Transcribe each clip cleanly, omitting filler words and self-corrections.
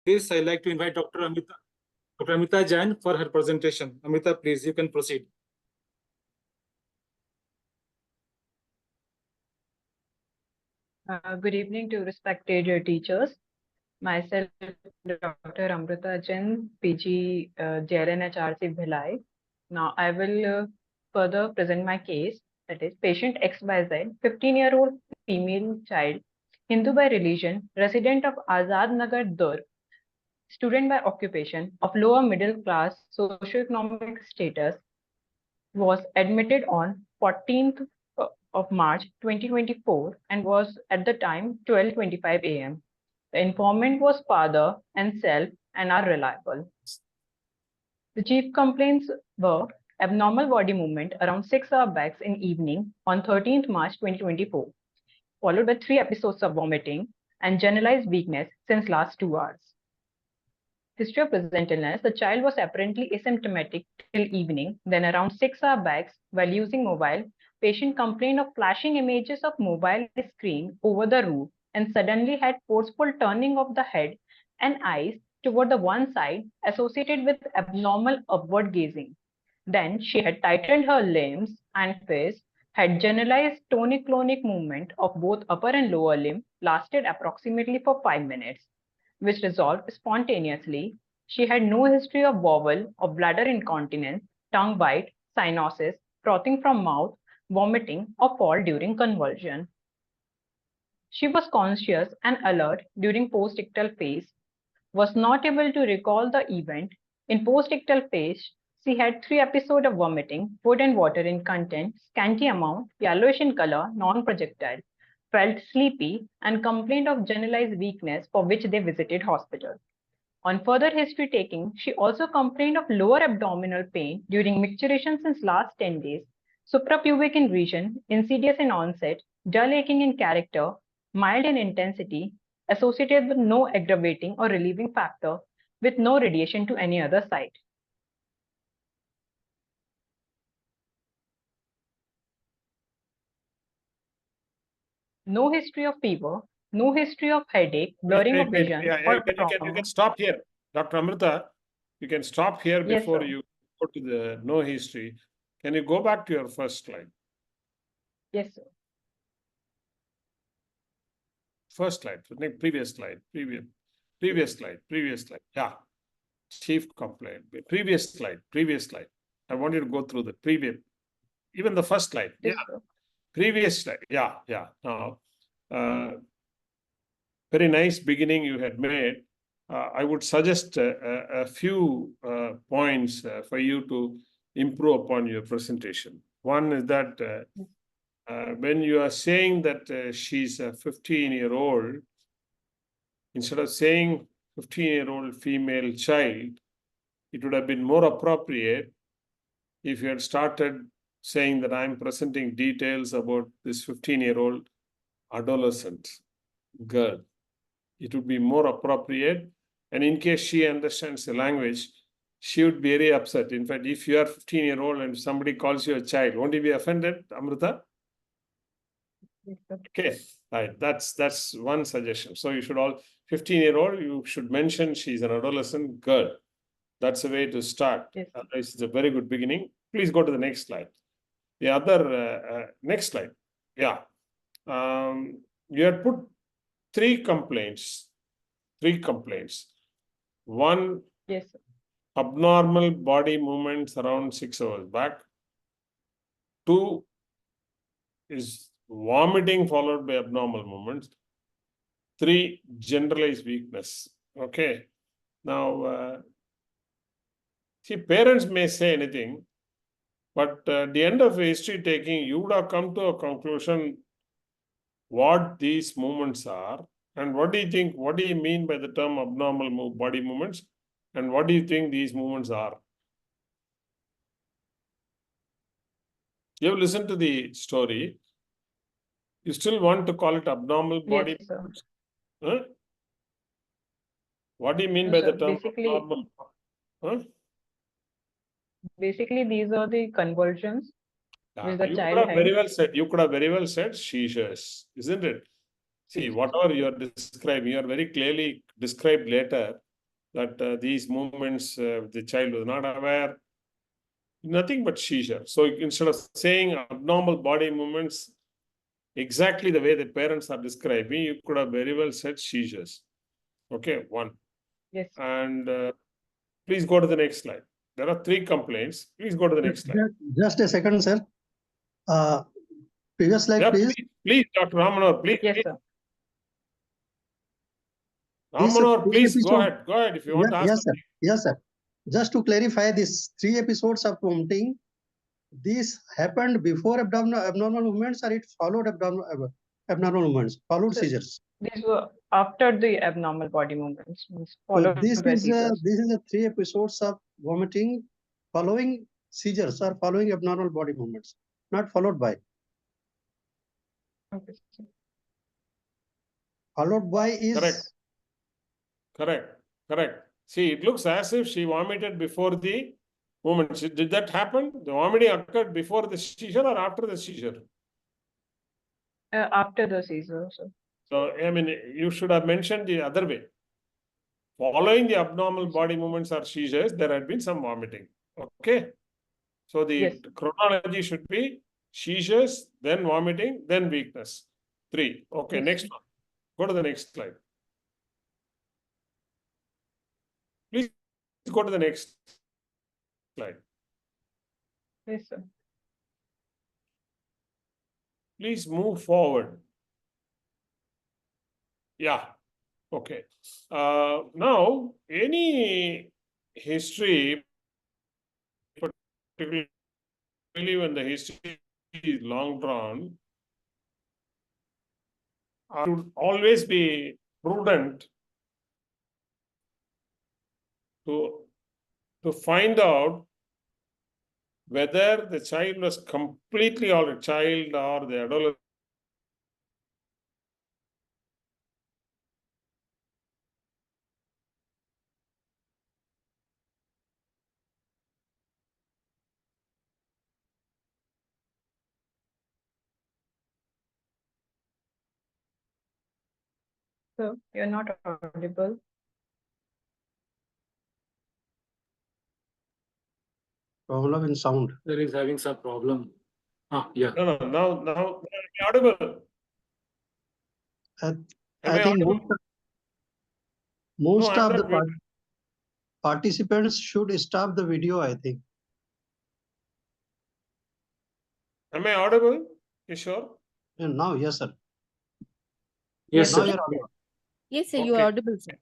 This I'd like to invite Dr. Amrita Jain for her presentation. Amrita, please, you can proceed. Good evening to respected teachers. Myself, Dr. Amrita Jain, PG, JLNHRC Bhilai. Now, I will further present my case. That is, patient XYZ, 15-year-old female child, Hindu by religion, resident of Azad Nagar, Durg, student by occupation, of lower middle class socioeconomic status, was admitted on 14th of March 2024 and was at the time 12:25 a.m. The informant was father and self and are reliable. The chief complaints were abnormal body movement around 6 hours back in evening on 13th March 2024, followed by 3 episodes of vomiting and generalized weakness since last 2 hours. History of present illness: the child was apparently asymptomatic till evening. Then around 6 hours back, while using mobile, patient complained of flashing images of mobile screen over the roof and suddenly had forceful turning of the head and eyes toward the one side associated with abnormal upward gazing. Then she had tightened her limbs and face, had generalized tonic-clonic movement of both upper and lower limb, lasted approximately for 5 minutes, which resolved spontaneously. She had no history of bowel or bladder incontinence, tongue bite, cyanosis, frothing from mouth, vomiting, or fall during convulsion. She was conscious and alert during postictal phase, was not able to recall the event. In postictal phase, she had 3 episodes of vomiting, food and water in content, scanty amount, yellowish in color, non-projectile, felt sleepy, and complained of generalized weakness for which they visited hospital. On further history taking, she also complained of lower abdominal pain during micturition since last 10 days, suprapubic in region, insidious in onset, dull aching in character, mild in intensity, associated with no aggravating or relieving factor, with no radiation to any other site. No history of fever, no history of headache, blurring of vision, or trauma. You can stop here. Dr. Amrita, you can stop here Yes, before sir. you go to the no history. Can you go back to your first slide? Yes, sir. First slide, previous slide, previous slide. Yeah. Chief complaint. Previous slide. I want you to go through the previous, even the first slide. Yes, Yeah. sir. Previous slide. Yeah. Now, very nice beginning you had made. I would suggest a few points for you to improve upon your presentation. One is that when you are saying that she's a 15-year-old, instead of saying 15-year-old female child, it would have been more appropriate if you had started saying that I'm presenting details about this 15-year-old adolescent girl. It would be more appropriate. And in case she understands the language, she would be very upset. In fact, if you are 15-year-old and somebody calls you a child, won't you be offended, Amrita? Yes, sir. Okay, right. That's one suggestion. So you should all 15-year-old, you should mention she's an adolescent girl. That's a way to start. Yes. It's a very good beginning. Please go to the next slide. The other next slide. Yeah. You had put three complaints. One, Yes, sir. abnormal body movements around 6 hours back. Two is vomiting followed by abnormal movements. Three, generalized weakness. Okay. Now, see, parents may say anything, but at the end of history taking, you would have come to a conclusion what these movements are. And what do you think? What do you mean by the term abnormal body movements? And what do you think these movements are? You have listened to the story. You still want to call it abnormal body Yes, sir. movements? Huh? What do you mean No, by sir. the term abnormal? Huh? Basically, these are the convulsions which the You could child have had. very well said. You could have very well said seizures, isn't it? See, Yes. whatever you are describing, you are very clearly described later that these movements the child was not aware, nothing but seizure. So instead of saying abnormal body movements exactly the way the parents are describing, you could have very well said seizures. Okay, one. Yes. And please go to the next slide. There are 3 complaints. Please go to the next slide. Just a second, sir. Previous slide, Yeah, please. please, Dr. Manohar, please. Yes, please. sir. Manohar, please go episode- ahead. Go ahead if you want to ask. Yes, sir. Yes, sir. Just to clarify, these 3 episodes of vomiting, this happened before abnormal movements, or it followed abnormal movements, followed Sir, seizures. These were after the abnormal body movements, means So followed this by is seizures. the 3 episodes of vomiting following seizures or following abnormal body movements, not followed by. Okay, sir. Followed by is Correct. See, it looks as if she vomited before the movement. Did that happen? The vomiting occurred before the seizure or after the seizure? After the seizure, sir. So, I mean, you should have mentioned the other way. Following the abnormal body movements or seizures, there had been some vomiting. Okay. So the Yes. chronology should be seizures, then vomiting, then weakness. 3. Okay, Yes. next one. Go to the next slide. Please go to the next slide. Yes, sir. Please move forward. Yeah. Okay. Now, any history, particularly when the history is long drawn, should always be prudent to find out whether the child was completely or a child or the adolescent. So you're not audible. problem in sound. There is having some problem. Yeah. No, now audible. Am I I think audible? most No, I'm of the not. participants should stop the video, I think. Am I audible? You sure? And now, yes, sir. Yes, Now sir. you're audible. Yes, sir, you are Okay. audible, sir.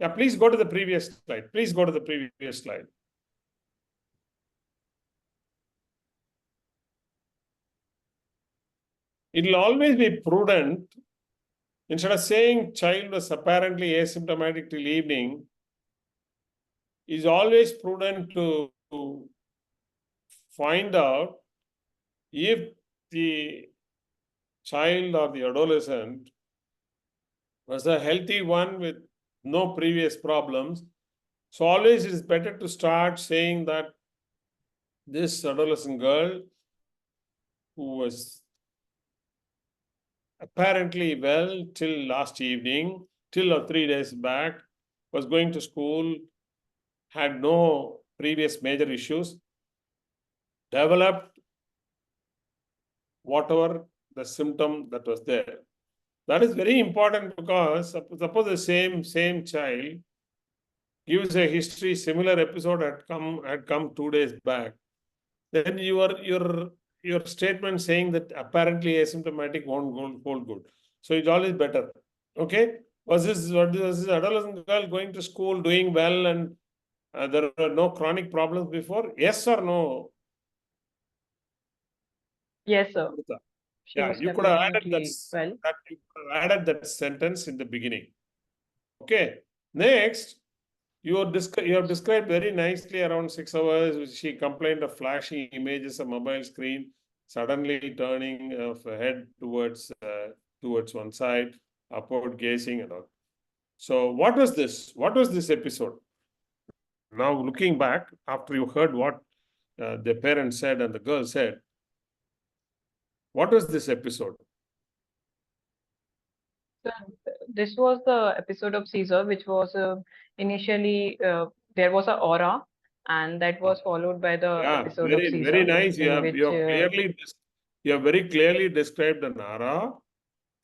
Yeah, please go to the previous slide. Please go to the previous slide. It will always be prudent, instead of saying child was apparently asymptomatic till evening, is always prudent to find out if the child or the adolescent was a healthy one with no previous problems. So always it is better to start saying that this adolescent girl who was apparently well till last evening, till or 3 days back, was going to school, had no previous major issues, developed whatever the symptom that was there. That is very important, because suppose the same child gives a history, similar episode had come 2 days back, then your statement saying that apparently asymptomatic won't hold good. So it's always better. Okay, was this adolescent girl going to school, doing well, and there were no chronic problems before? Yes or no? Yes, sir. She Yeah, was you could have added definitely well. you could have added that sentence in the beginning. Okay. Next, you have described very nicely around 6 hours. She complained of flashing images of mobile screen, suddenly turning of her head towards one side, upward gazing and all. So what was this? What was this episode? Now looking back, after you heard what the parents said and the girl said, what was this episode? So this was the episode of seizure, which was initially there was a aura, and that was followed by the Yeah, episode of seizure. very nice. You in have which, you have very clearly described an aura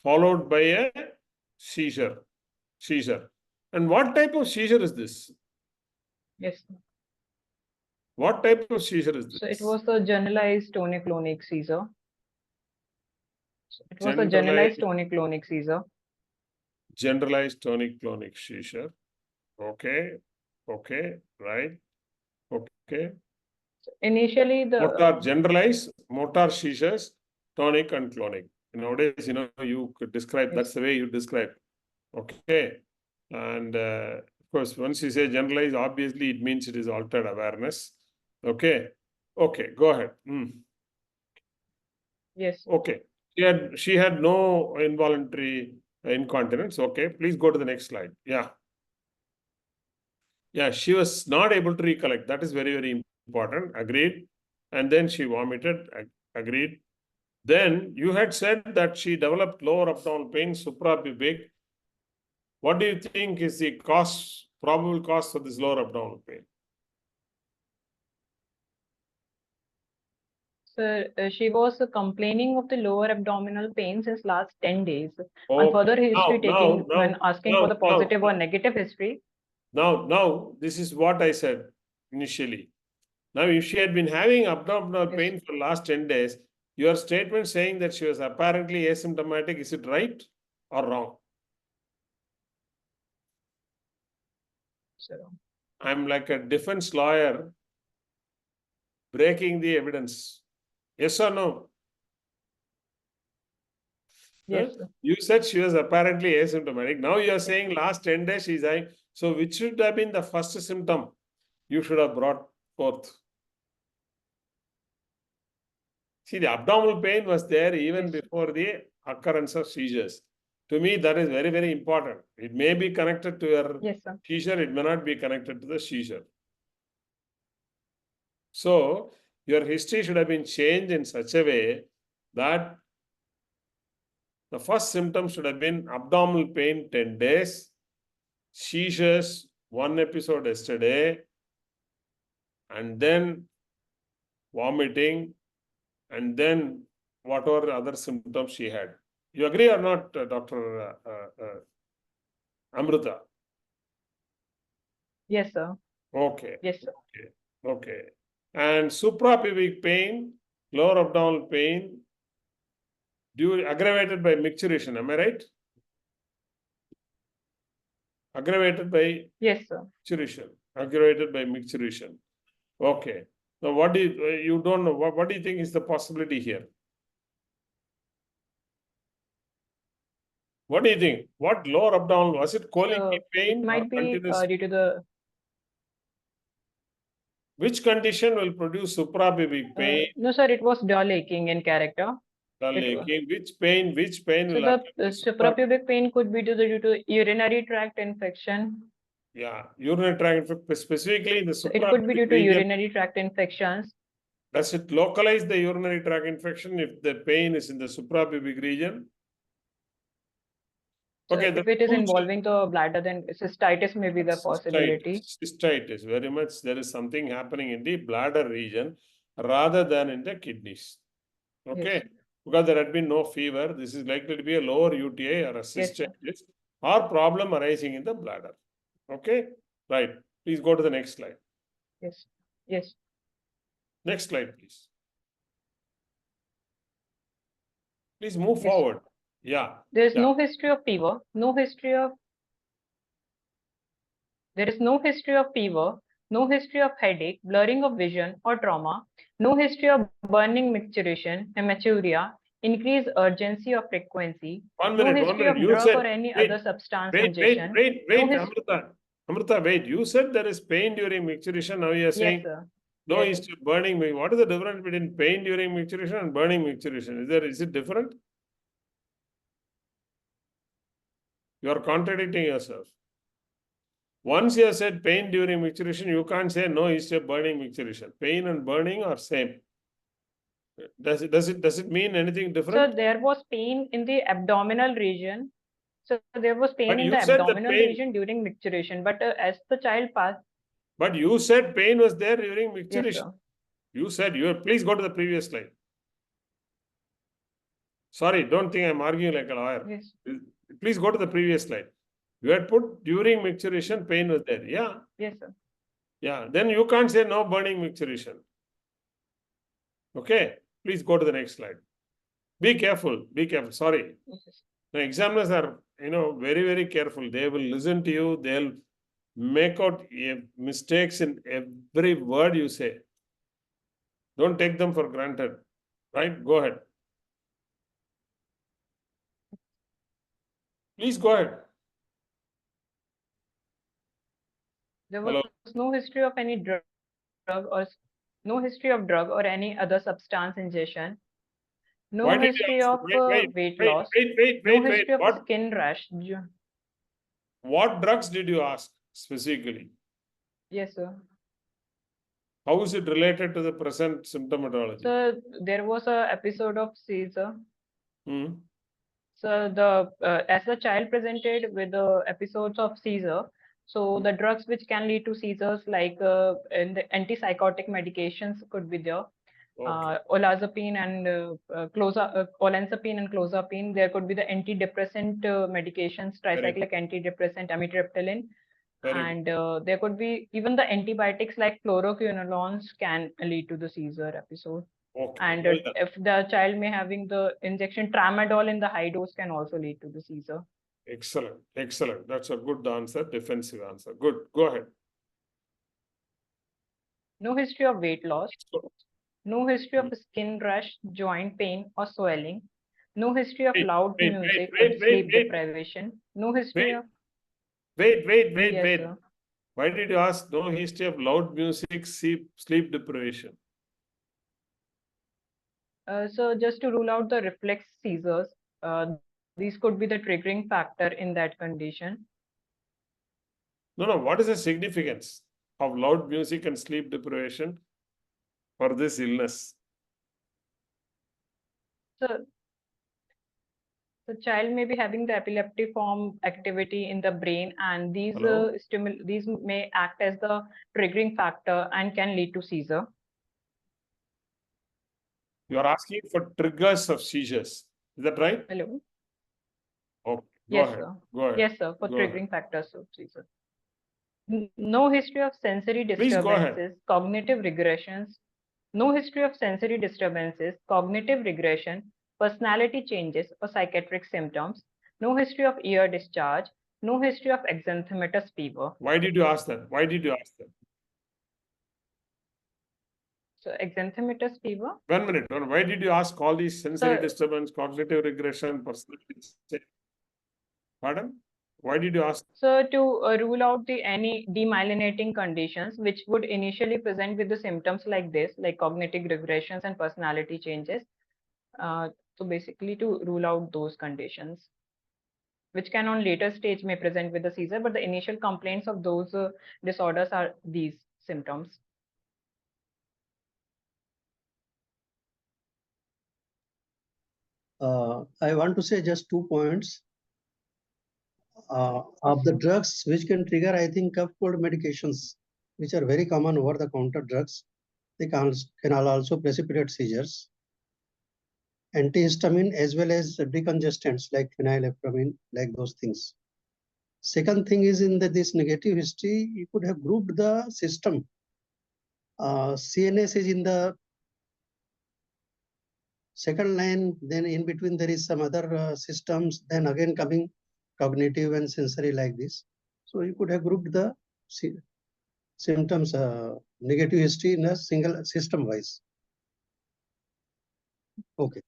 followed by a seizure. And what type of seizure is this? yes. What type of seizure is this? So it was the generalized tonic-clonic seizure. It was a generalized tonic-clonic seizure. Generalized tonic-clonic seizure. Okay, right. Okay. Initially, the Motor generalized motor seizures, tonic and clonic. Nowadays, you could describe, Yes. that's the way you describe. Okay. And of course, once you say generalized, obviously it means it is altered awareness. Okay. Go ahead. yes. Okay. She had no involuntary incontinence. Okay. Please go to the next slide. Yeah. Yeah, she was not able to recollect. That is very, very important. Agreed. And then she vomited. Agreed. Then you had said that she developed lower abdominal pain, suprapubic. What do you think is the probable cause for this lower abdominal pain? So she was complaining of the lower abdominal pain since last 10 days. On further history when asking for the positive or negative history. Now, this is what I said initially. Now, if she had been having abdominal Yes. pain for last 10 days, your statement saying that she was apparently asymptomatic, is it right or wrong? So, I'm like a defense lawyer breaking the evidence. Yes or no? yes. Huh? You said she was apparently asymptomatic. Now you are saying last 10 days she's having. So which should have been the first symptom you should have brought forth? See, the abdominal pain was there even Yes. before the occurrence of seizures. To me, that is very, very important. It may be connected to your Yes, sir. seizure, it may not be connected to the seizure. So, your history should have been changed in such a way that the first symptom should have been abdominal pain 10 days, seizures 1 episode yesterday, and then vomiting, and then whatever other symptoms she had. You agree or not, Dr. Amrita? Yes, sir. Okay. Yes, sir. Okay. And suprapubic pain, lower abdominal pain, aggravated by micturition, am I right? Aggravated by Yes, sir. micturition. Aggravated by micturition. Okay. Now, what do you don't know? What do you think is the possibility here? What do you think? What lower abdominal, was it colic So pain? it might be due to the Which condition will produce suprapubic pain? no, sir. It was dull aching in character. Dull it was- aching? Which pain So will the occur? suprapubic pain could be due to urinary tract infection. Yeah, urinary tract infection, specifically in the So it could be due suprapubic to region. urinary tract infections. Does it localize the urinary tract infection if the pain is in the suprapubic region? So Okay, if it is involving the bladder, then cystitis may be the possibility. Cystitis, very much. There is something happening in the bladder region rather than in the kidneys. Okay, Yes. because there had been no fever. This is likely to be a lower UTI or a Yes, sir. cystitis or problem arising in the bladder. Okay, right. Please go to the next slide. Yes. Yes. Next slide, please. Please move Yes. forward. Yeah. There is Yeah. no history of fever, no history of fever, no history of headache, blurring of vision or trauma, no history of burning micturition, hematuria, increased urgency or frequency, One no minute, history of You drug said, or any wait, other substance wait, ingestion. Amrita. Amrita, wait. You said there is pain during micturition. Now you are saying Yes, sir. no Yes, history of burning. What is the difference between pain during micturition and burning micturition? Is it different? You are contradicting yourself. Once you have said pain during micturition, you can't say no history of burning micturition. Pain and burning are same. Does it mean anything different? So there was pain in the abdominal region. So there was pain But in you the said the abdominal pain- region during micturition, but as the child passed, But you said pain was there during yes, micturition. sir. You said please go to the previous slide. Sorry, don't think I'm arguing like a lawyer. Yes. Please go to the previous slide. You had put during micturition, pain was there. Yeah. Yes, sir. Yeah. Then you can't say no burning micturition. Okay. Please go to the next slide. Be careful. Be careful. Sorry. Yes, sir. The examiners are, very, very careful. They will listen to you. They'll make out mistakes in every word you say. Don't take them for granted. Right? Go ahead. Please go ahead. There was Hello. no history of any drug or no history of drug or any other substance ingestion. No Why did you history ask- of weight loss. No history of What, skin rash. what drugs did you ask specifically? Yes, sir. How is it related to the present symptomatology? So there was a episode of seizure. Hmm. So as the child presented with the episodes of seizure, so the drugs which can lead to seizures, like in the antipsychotic medications, could be there. Okay. Olanzapine and olanzapine and clozapine. There could be the antidepressant medications, tricyclic antidepressant, amitriptyline, Very good. and there could be even the antibiotics like fluoroquinolones can lead to the seizure episode. Okay. And Well done. if the child may having the injection tramadol in the high dose can also lead to the seizure. Excellent. Excellent. That's a good answer. Defensive answer. Good. Go ahead. No history of weight loss. No history of skin rash, joint pain or swelling. No history of loud music or sleep deprivation. No history Wait. of Wait. yes, sir. Why did you ask no history of loud music, sleep deprivation? So just to rule out the reflex seizures, these could be the triggering factor in that condition. No. What is the significance of loud music and sleep deprivation for this illness? So the child may be having the epileptiform activity in the brain, and these Hello? these may act as the triggering factor and can lead to seizure. You are asking for triggers of seizures. Is that right? Hello. Okay. Go Yes, ahead. sir. Go ahead. Yes, sir. For Go ahead. triggering factors of seizure. No history of sensory Please go ahead. disturbances, cognitive regressions. No history of sensory disturbances, cognitive regression, personality changes, or psychiatric symptoms. No history of ear discharge. No history of exanthematous fever. Why did you ask that? Why did you ask that? So exanthematous fever. 1 minute. Why did you ask all these sensory Sir. disturbance, cognitive regression, personality? Pardon? Why did you ask? So to rule out any demyelinating conditions, which would initially present with the symptoms like this, like cognitive regressions and personality changes. So basically to rule out those conditions, which can on later stage may present with the seizure, but the initial complaints of those disorders are these symptoms. I want to say just 2 points. Of the drugs which can trigger, I think, cough cold medications, which are very common over-the-counter drugs. They can also precipitate seizures. Antihistamine as well as decongestants like phenylephrine, like those things. Second thing is in this negative history, you could have grouped the system. CNS is in the second line, then in between there is some other systems, then again coming cognitive and sensory like this. So you could have grouped the symptoms, negative history in a single system wise. Okay.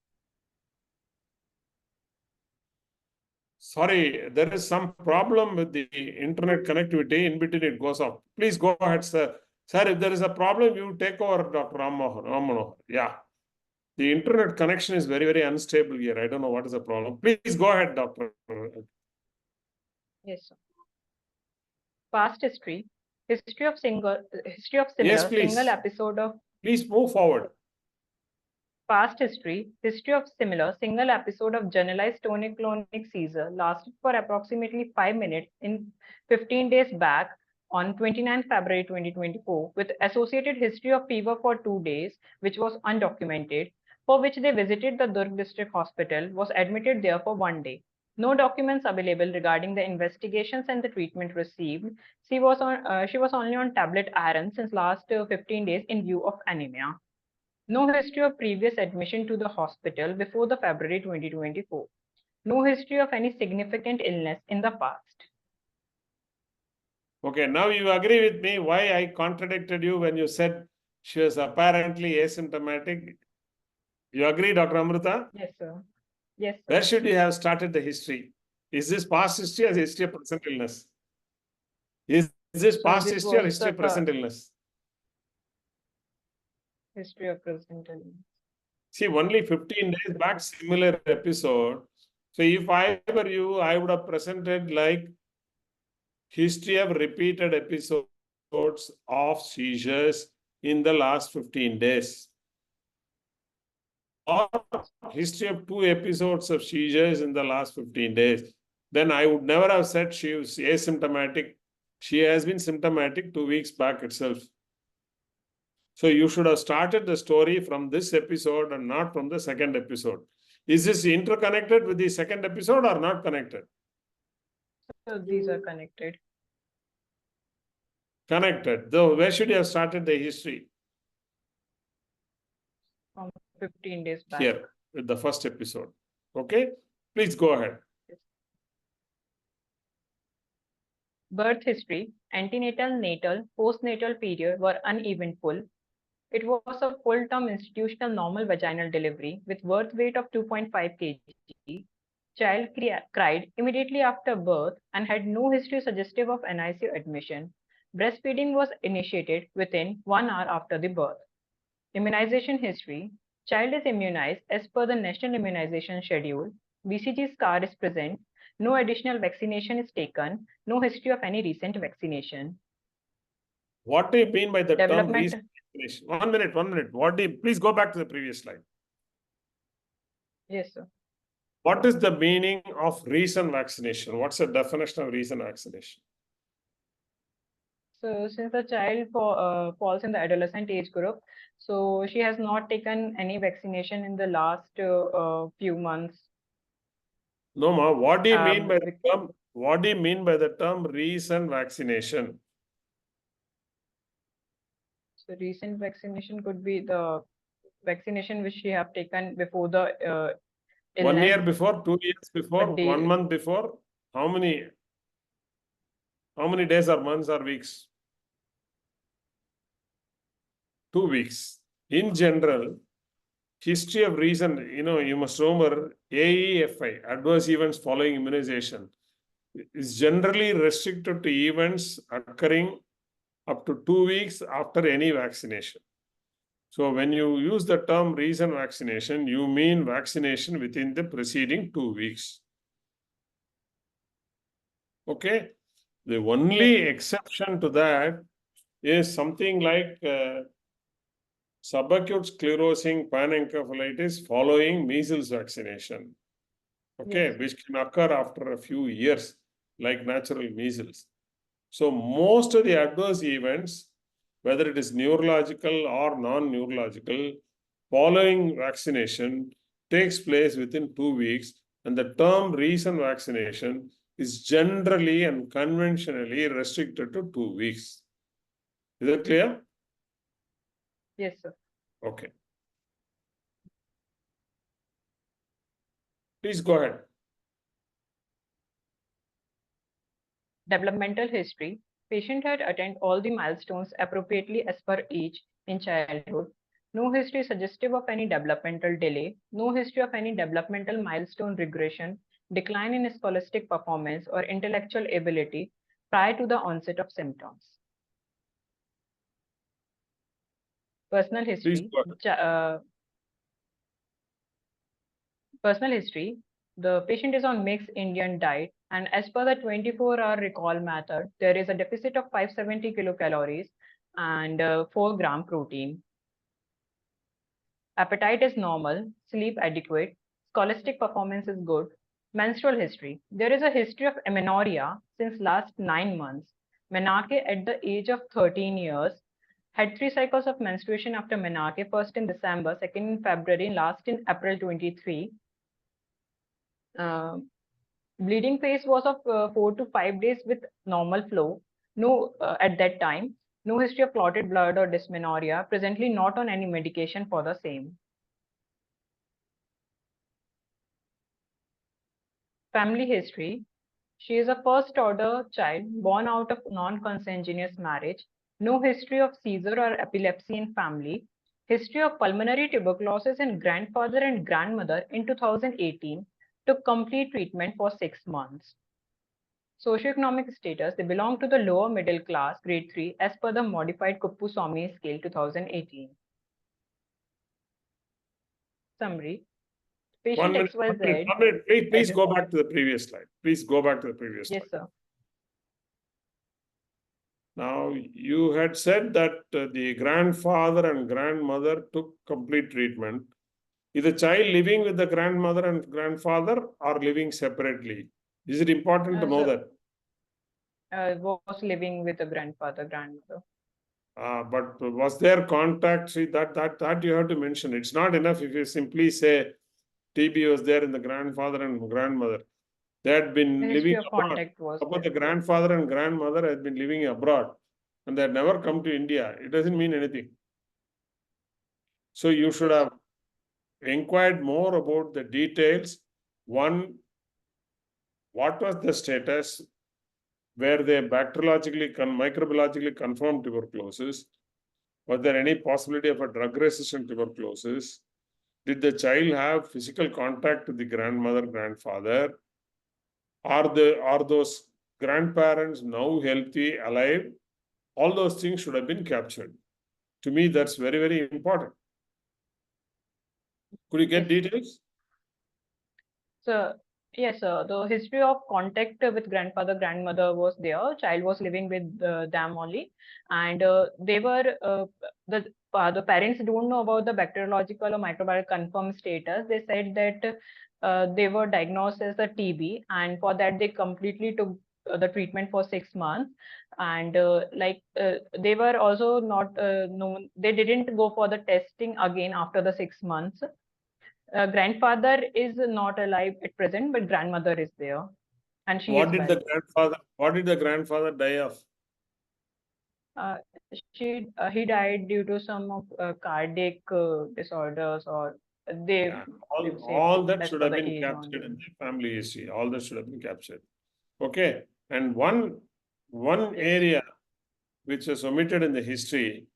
Sorry, there is some problem with the internet connectivity. In between it goes off. Please go ahead, sir. Sir, if there is a problem, you take over, Dr. Manohar. Yeah. The internet connection is very, very unstable here. I don't know what is the problem. Please go ahead, Doctor. Yes, sir. Past history of Yes, similar please. single episode of Please move forward. Past history. History of similar single episode of generalized tonic-clonic seizure lasted for approximately 5 minutes in 15 days back on 29 February 2024, with associated history of fever for 2 days, which was undocumented, for which they visited the Durg district hospital, was admitted there for 1 day. No documents available regarding the investigations and the treatment received. She was only on tablet iron since last 15 days in view of anemia. No history of previous admission to the hospital before the February 2024. No history of any significant illness in the past. Okay, now you agree with me why I contradicted you when you said she was apparently asymptomatic. You agree, Dr. Amrita? Yes, sir. Yes, sir. Where should you have started the history? Is this past history or history of present illness? Is this So past this history or was history of the present illness? history of present illness. See, only 15 days back, similar episode. So if I were you, I would have presented like history of repeated episodes of seizures in the last 15 days. Or history of 2 episodes of seizures in the last 15 days. Then I would never have said she was asymptomatic. She has been symptomatic 2 weeks back itself. So you should have started the story from this episode and not from the second episode. Is this interconnected with the second episode or not connected? So these are connected. Connected. Though, where should you have started the history? From 15 days back. Here, with the first episode. Okay? Please go ahead. Birth history, antenatal, natal, postnatal period were uneventful. It was a full-term institutional normal vaginal delivery with birth weight of 2.5 kg. Child cried immediately after birth and had no history suggestive of NICU admission. Breastfeeding was initiated within 1 hour after the birth. Immunization history. Child is immunized as per the National Immunization Schedule. BCG scar is present. No additional vaccination is taken. No history of any recent vaccination. What do you mean by the term Development. recent vaccination? 1 minute, 1 minute. What do you, please go back to the previous slide. Yes, sir. What is the meaning of recent vaccination? What's the definition of recent vaccination? So since the child falls in the adolescent age group, so she has not taken any vaccination in the last few months. No, ma. What do you mean by the Bec- term? What do you mean by the term recent vaccination? So recent vaccination could be the vaccination which she have taken before the 1 year illness. before, 2 years before, But they- 1 month before? How many days or months or weeks? 2 weeks. In general, history of reason, you must remember AEFI, adverse events following immunization, is generally restricted to events occurring up to 2 weeks after any vaccination. So when you use the term recent vaccination, you mean vaccination within the preceding 2 weeks. Okay? The only exception to that is something like subacute sclerosing panencephalitis following measles vaccination. Okay, Yes. which can occur after a few years, like natural measles. So most of the adverse events, whether it is neurological or non-neurological, following vaccination takes place within 2 weeks, and the term recent vaccination is generally and conventionally restricted to 2 weeks. Is that clear? Yes, sir. Okay. Please go ahead. Developmental history. Patient had attained all the milestones appropriately as per age in childhood. No history suggestive of any developmental delay. No history of any developmental milestone regression, decline in scholastic performance, or intellectual ability prior to the onset of symptoms. Personal history. go ahead. Personal history. The patient is on mixed Indian diet, and as per the 24-hour recall method, there is a deficit of 570 kilocalories and 4 gram protein. Appetite is normal, sleep adequate, scholastic performance is good. Menstrual history. There is a history of amenorrhea since last 9 months. Menarche at the age of 13 years had 3 cycles of menstruation after menarche, first in December, second in February, last in April 23. Bleeding phase was of 4 to 5 days with normal flow. No, at that time, no history of clotted blood or dysmenorrhea. Presently, not on any medication for the same. Family history. She is a first order child born out of non-consanguineous marriage. No history of seizure or epilepsy in family. History of pulmonary tuberculosis in grandfather and grandmother in 2018. Took complete treatment for 6 months. Socioeconomic status, they belong to the lower middle class, grade 3, as per the modified Kuppuswamy scale 2018. Summary. One Patient minute, XYZ. 1 minute. Please go back to the previous slide. Please go back to the previous slide. Yes, sir. Now, you had said that the grandfather and grandmother took complete treatment. Is the child living with the grandmother and grandfather or living separately? Is it important to know So- that? Was living with a grandfather, grandmother. But was there contact? See, that you have to mention. It's not enough if you simply say TB was there in the grandfather and grandmother. They had been The living history of abroad. contact was Suppose the there. grandfather and grandmother had been living abroad and they had never come to India. It doesn't mean anything. So you should have inquired more about the details. One, what was the status? Were they bacteriologically, microbiologically confirmed tuberculosis? Was there any possibility of a drug-resistant tuberculosis? Did the child have physical contact with the grandmother, grandfather? Are those grandparents now healthy, alive? All those things should have been captured. To me, that's very, very important. Could you get Yes. details? So, yes, sir. The history of contact with grandfather, grandmother was there. Child was living with them only, and they were the parents don't know about the bacteriological or microbial confirmed status. They said that they were diagnosed as a TB, and for that they completely took the treatment for 6 months. And they were also not known. They didn't go for the testing again after the 6 months. Grandfather is not alive at present, but grandmother is there, and she What is did the grandfather die of? well. He died due to some of cardiac disorders, or they Yeah, will say all that as should per have the been age captured only. in the family history. All that should have been captured. Okay. And one area which was omitted in the history,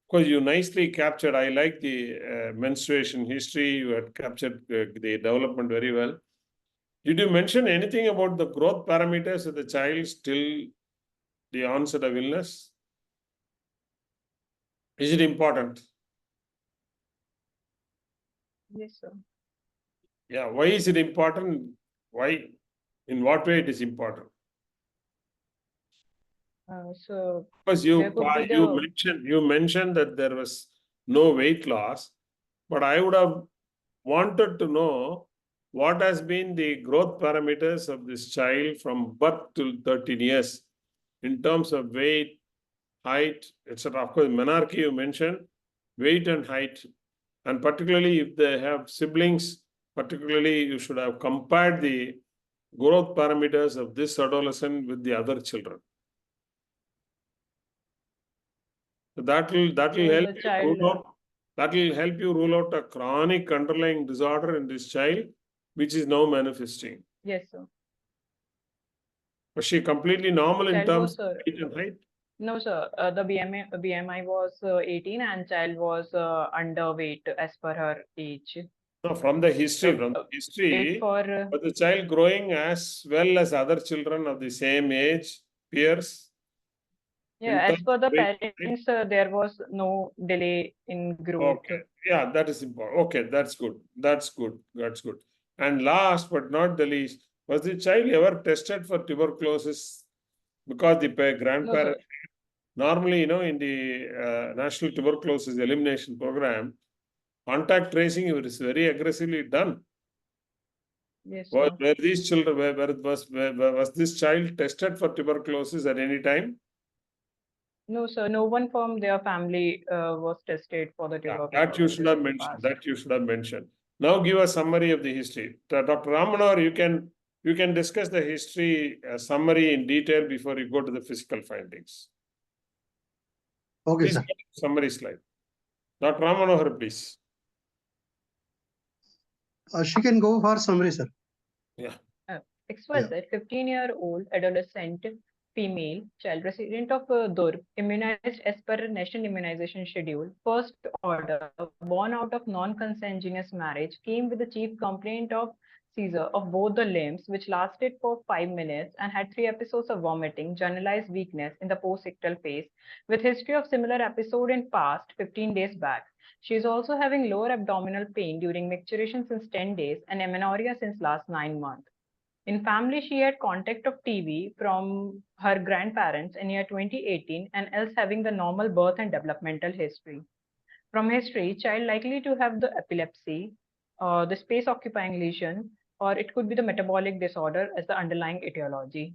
because you nicely captured, I like the menstruation history, you had captured the development very well. Did you mention anything about the growth parameters of the child till the onset of illness? Is it important? Yes, sir. Yeah, why is it important? Why? In what way it is important? So Because there could be the you mentioned that there was no weight loss, but I would have wanted to know what has been the growth parameters of this child from birth till 13 years in terms of weight, height, etc. Of course, menarche you mentioned, weight and height, and particularly if they have siblings, particularly you should have compared the growth parameters of this adolescent with the other children. So that will so help the you child. rule out, that will help you rule out a chronic underlying disorder in this child, which is now manifesting. Yes, sir. Was she completely normal in Child terms was of weight and height? no, sir. The BMI was 18, and child was underweight as per her age. No, from the history, Weight for was the child growing as well as other children of the same age, peers? yeah, in as terms per the of weight and height? parents, there was no delay in growth. Okay, yeah, that is important. Okay, that's good. That's good. That's good. And last but not the least, was the child ever tested for tuberculosis? Because the No, sir. grandparents Normally, in the National Tuberculosis Elimination Program, contact tracing is very aggressively done. Yes, Were, sir. were these children, was this child tested for tuberculosis at any time? No, sir. No one from their family was tested for the Yeah, that you should tuberculosis have in the mentioned. past. That you should have mentioned. Now give a summary of the history. Dr. Manohar, you can discuss the history summary in detail before you go to the physical findings. Okay, Please sir. go to the summary slide. Dr. Manohar, please. She can go for summary, sir. XYZ, 15-year-old adolescent female child resident of Durg, immunized as per national immunization schedule, first order, born out of non-consanguineous marriage, came with the chief complaint of seizure of both the limbs, which lasted for 5 minutes and had 3 episodes of vomiting, generalized weakness in the postictal phase, with history of similar episode in past 15 days back. She is also having lower abdominal pain during micturition since 10 days and amenorrhea since last 9 months. In family, she had contact of TB from her grandparents in year 2018 and else having the normal birth and developmental history. From history, child likely to have the epilepsy, the space occupying lesion, or it could be the metabolic disorder as the underlying etiology.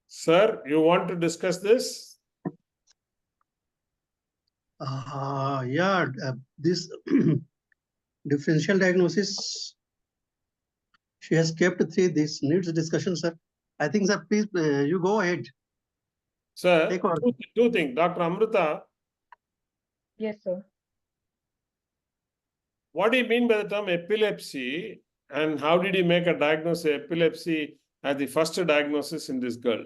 Sir, you want to discuss this? Yeah, this differential diagnosis, she has kept three. This needs discussion, sir. I think, sir, please, you go ahead. Sir, Take on. two things. Dr. Amrita, Yes, sir. what do you mean by the term epilepsy, and how did you make a diagnosis of epilepsy as the first diagnosis in this girl?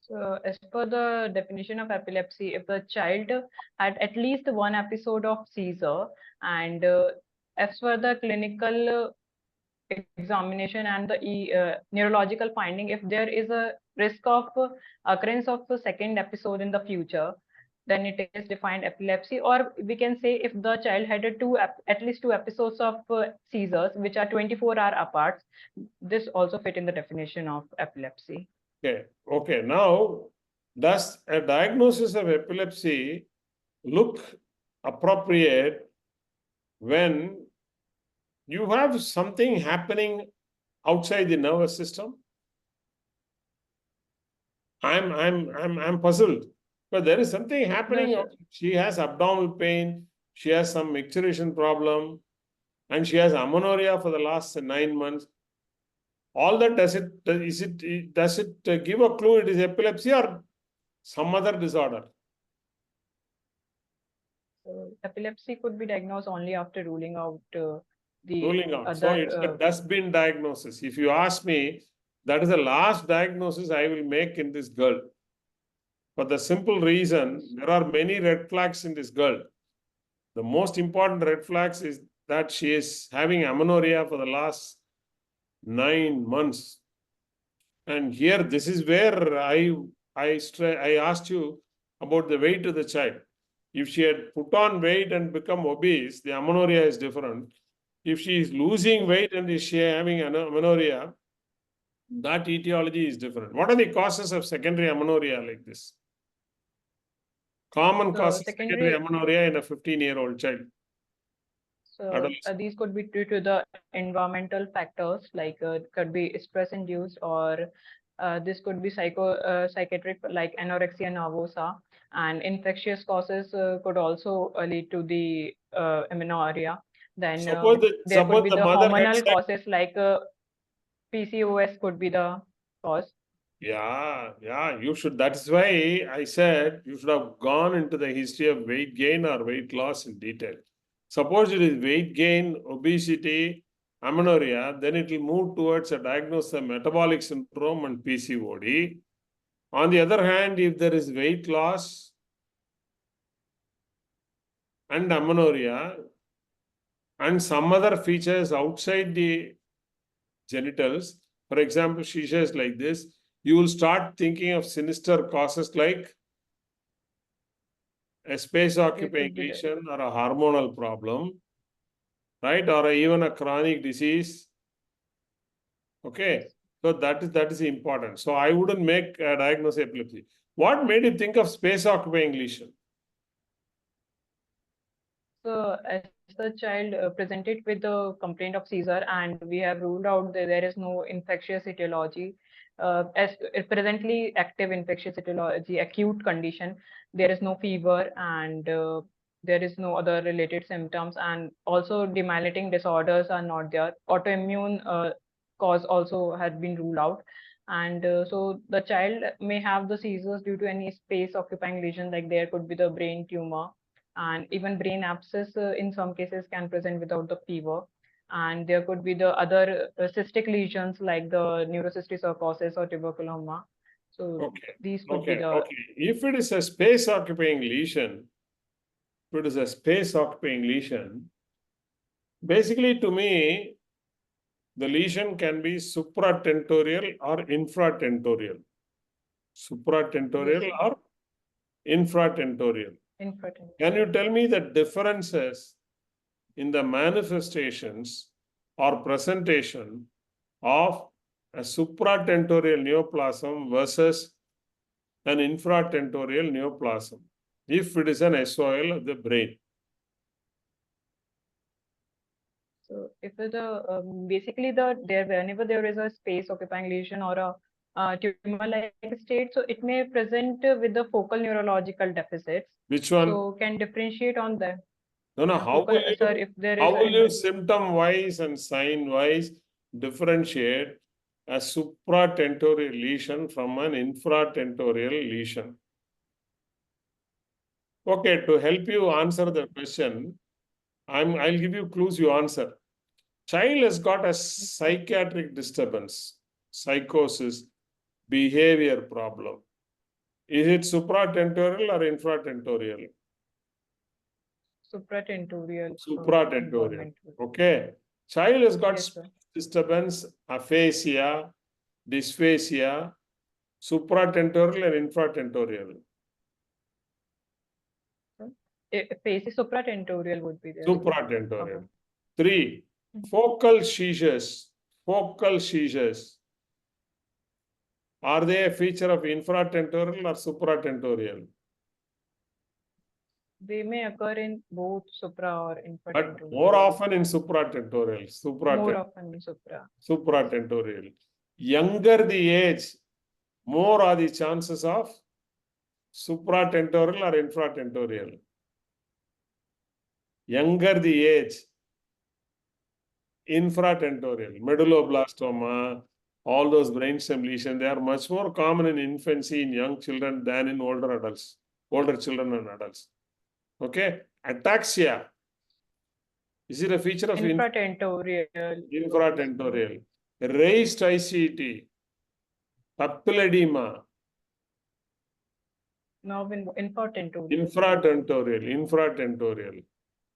So, as per the definition of epilepsy, if the child had at least one episode of seizure, and as per the clinical examination and the neurological finding, if there is a risk of occurrence of a second episode in the future, then it is defined epilepsy. Or we can say if the child had at least 2 episodes of seizures, which are 24-hour apart, this also fit in the definition of epilepsy. Okay. Now, does a diagnosis of epilepsy look appropriate when you have something happening outside the nervous system? I'm puzzled. But there is something happening. No, She has abdominal pain, she has some micturition problem, and she has amenorrhea for the last 9 months. All that does it give a clue it is epilepsy or some other disorder? so epilepsy could be diagnosed only after ruling out the Ruling out. So it's a other. dustbin diagnosis. If you ask me, that is the last diagnosis I will make in this girl. For the simple reason, there are many red flags in this girl. The most important red flags is that she is having amenorrhea for the last 9 months. And here, this is where I asked you about the weight of the child. If she had put on weight and become obese, the amenorrhea is different. If she is losing weight and is she having amenorrhea, that etiology is different. What are the causes of secondary amenorrhea like this? Common So causes of secondary secondary. amenorrhea in a 15-year-old child. So Adolescent. these could be due to the environmental factors, like could be stress induced, or this could be psychiatric, like anorexia nervosa, and infectious causes could also lead to the amenorrhea. Then there could be the the mother had hormonal said, causes, like PCOS could be the cause. yeah, you should. That is why I said you should have gone into the history of weight gain or weight loss in detail. Suppose it is weight gain, obesity, amenorrhea, then it will move towards a diagnosis of metabolic syndrome and PCOD. On the other hand, if there is weight loss and amenorrhea and some other features outside the genitals, for example, she says like this, you will start thinking of sinister causes like a space occupying be the- lesion or a hormonal problem, right? Or even a chronic disease. Okay. Yes. So that is important. So I wouldn't make a diagnosis of epilepsy. What made you think of space occupying lesion? So as the child presented with the complaint of seizure, and we have ruled out that there is no infectious etiology, as presently active infectious etiology, acute condition, there is no fever, and there is no other related symptoms, and also demyelinating disorders are not there. Autoimmune cause also had been ruled out. And so the child may have the seizures due to any space occupying lesion, like there could be the brain tumor, and even brain abscess in some cases can present without the fever. And there could be the other cystic lesions like the neurocystic sarcosis or tuberculoma. So Okay. these could be Okay. the Okay. If it is a space occupying lesion, basically to me, the lesion can be supratentorial or infratentorial. Supratentorial Yes, or infratentorial. infratentorial. Can you tell me the differences in the manifestations or presentation of a supratentorial neoplasm versus an infratentorial neoplasm if it is an SOL of the brain? So if basically whenever there is a space occupying lesion or a tumor-like state, so it may present with the focal neurological deficits. Which one? So can differentiate on that. No, how will you, Sir, if there how is will you symptom-wise and sign-wise differentiate a supratentorial lesion from an infratentorial lesion? Okay, to help you answer the question, I'll give you clues, you answer. Child has got a psychiatric disturbance, psychosis, behavior problem. Is it supratentorial or infratentorial? supratentorial. Supratentorial. involvement. Okay. Child has got Yes, sir. disturbance, aphasia, dysphasia, supratentorial and infratentorial. Phase supratentorial would be there. Supratentorial. Okay. 3. Focal seizures. Focal seizures. Are they a feature of infratentorial or supratentorial? They may occur in both supra or infratentorial. But more often in supratentorial. More often in supra. Supratentorial. Younger the age, more are the chances of supratentorial or infratentorial. Younger the age, infratentorial, medulloblastoma, all those brainstem lesions, they are much more common in infancy in young children than in older adults, older children and adults. Okay, ataxia. Is it a feature of Infratentorial. infratentorial? Raised ICT, papilledema. Now in infratentorial. Infratentorial.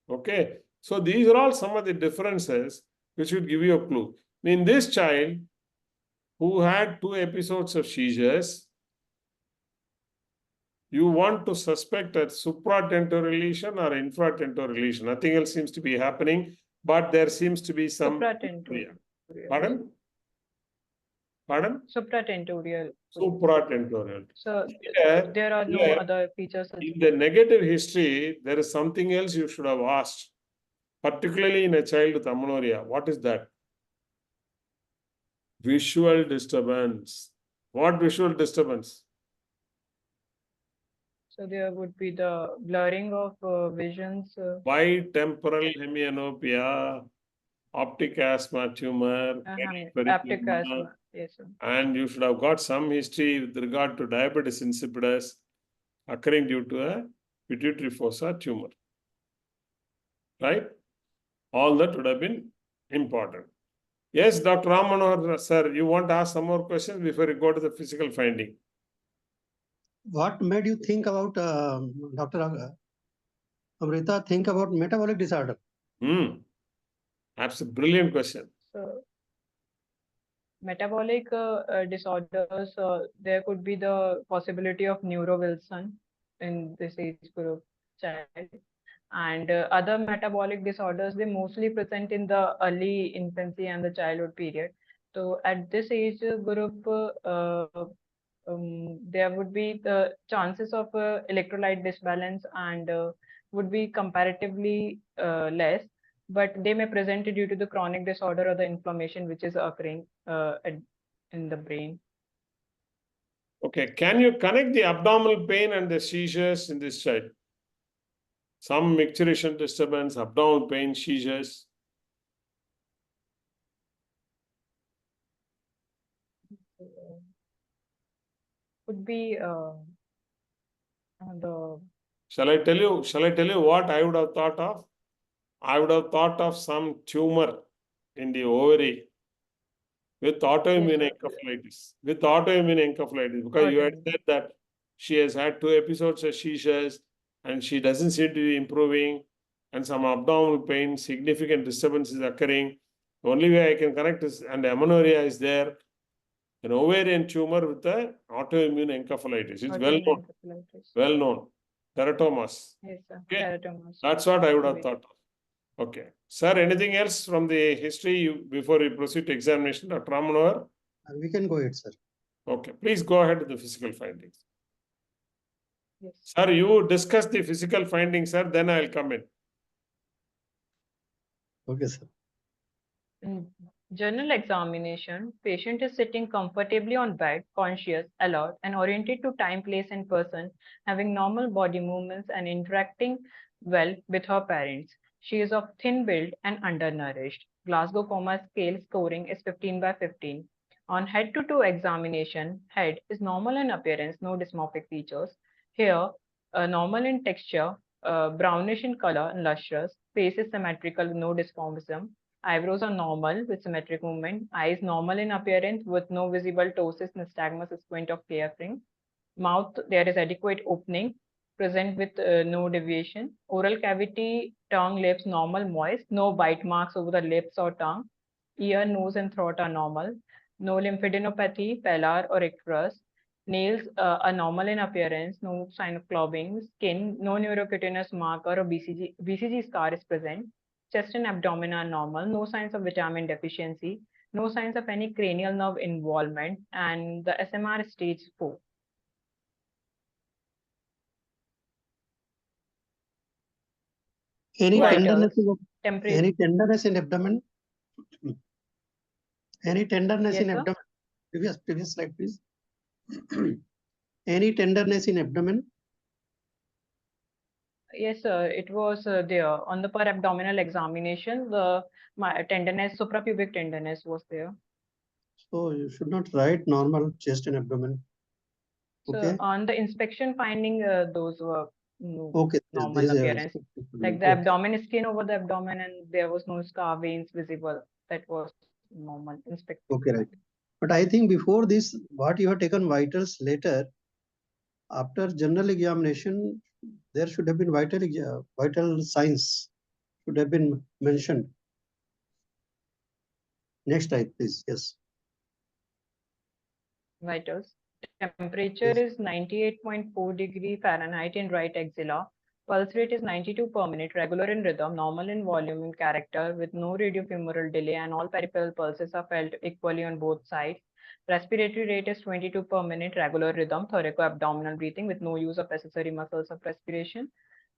Okay, so these are all some of the differences which would give you a clue. In this child who had 2 episodes of seizures, you want to suspect a supratentorial lesion or infratentorial lesion. Nothing else seems to be happening, but there seems to be some. Supratentorial. Pardon? Pardon? Supratentorial. Supratentorial. So Here, there are no here, other features. in the negative history, there is something else you should have asked, particularly in a child with amenorrhea. What is that? Visual disturbance. What visual disturbance? So there would be the blurring of visions. Bitemporal hemianopia, optic asthma tumor, Aptic asthma. Yes, sir. and you should have got some history with regard to diabetes insipidus occurring due to a pituitary fossa tumor. Right? All that would have been important. Yes, Dr. Ram Manohar, sir, you want to ask some more questions before you go to the physical finding? What made you think about, Dr. Amrita, think about metabolic disorder? That's a brilliant question. So metabolic disorders, there could be the possibility of neuro-Wilson in this age group child. And other metabolic disorders, they mostly present in the early infancy and the childhood period. So at this age group, there would be the chances of electrolyte disbalance and would be comparatively less, but they may present due to the chronic disorder or the inflammation which is occurring in the brain. Okay, can you connect the abdominal pain and the seizures in this child? Some micturition disturbance, abdominal pain, seizures. Would be the Shall I tell you what I would have thought of? I would have thought of some tumor in the ovary with autoimmune Yes, sir. encephalitis. With autoimmune encephalitis, because you had Autoimmune. said that she has had 2 episodes of seizures and she doesn't seem to be improving, and some abdominal pain, significant disturbance is occurring. The only way I can connect is, and amenorrhea is there, an ovarian tumor with the autoimmune encephalitis. It's well known, Autoimmune encephalitis. well known. Teratomas. Yes, sir. Okay. Teratomas. That's what I would have Wait. thought of. Okay. Sir, anything else from the history before we proceed to examination? Dr. Manohar? We can go ahead, sir. Okay, please go ahead with the physical findings. Yes. Sir, you discuss the physical findings, sir, then I'll come in. Okay, sir. In general examination, patient is sitting comfortably on bed, conscious, alert, and oriented to time, place, and person, having normal body movements and interacting well with her parents. She is of thin build and undernourished. Glasgow Coma scale scoring is 15 by 15. On head to toe examination, head is normal in appearance, no dysmorphic features. Hair, normal in texture, brownish in color and lustrous. Face is symmetrical, no dysmorphism. Eyebrows are normal with symmetric movement. Eyes normal in appearance with no visible ptosis, nystagmus, squint of clear ring. Mouth, there is adequate opening, present with no deviation. Oral cavity, tongue, lips, normal, moist. No bite marks over the lips or tongue. Ear, nose, and throat are normal. No lymphadenopathy, pallar or icterus. Nails are normal in appearance. No sign of clubbing. Skin, no neurocutaneous mark or a BCG scar is present. Chest and abdomen are normal. No signs of vitamin deficiency. No signs of any cranial nerve involvement. And the SMR is stage 4. Any Vitals, tenderness in temperature. any tenderness in abdomen? Any tenderness Yes, in sir. abdomen? Previous slide, please. Any tenderness in abdomen? Yes, sir. It was there on the per abdominal examination. The tenderness, suprapubic tenderness was there. So you should not write normal chest and abdomen. So Okay. on the inspection finding, those were Okay. normal This is appearance. Like the okay. abdomen, skin over the abdomen, and there was no scar veins visible. That was normal inspection. Okay, right. But I think before this, what you have taken vitals later, after general examination, there should have been vital signs should have been mentioned. Next slide, please. Yes. Vitals. Temperature Yes. is 98.4 degree Fahrenheit in right axilla. Pulse rate is 92 per minute, regular in rhythm, normal in volume and character, with no radiofemoral delay, and all peripheral pulses are felt equally on both sides. Respiratory rate is 22 per minute, regular rhythm, thoraco-abdominal breathing with no use of accessory muscles of respiration.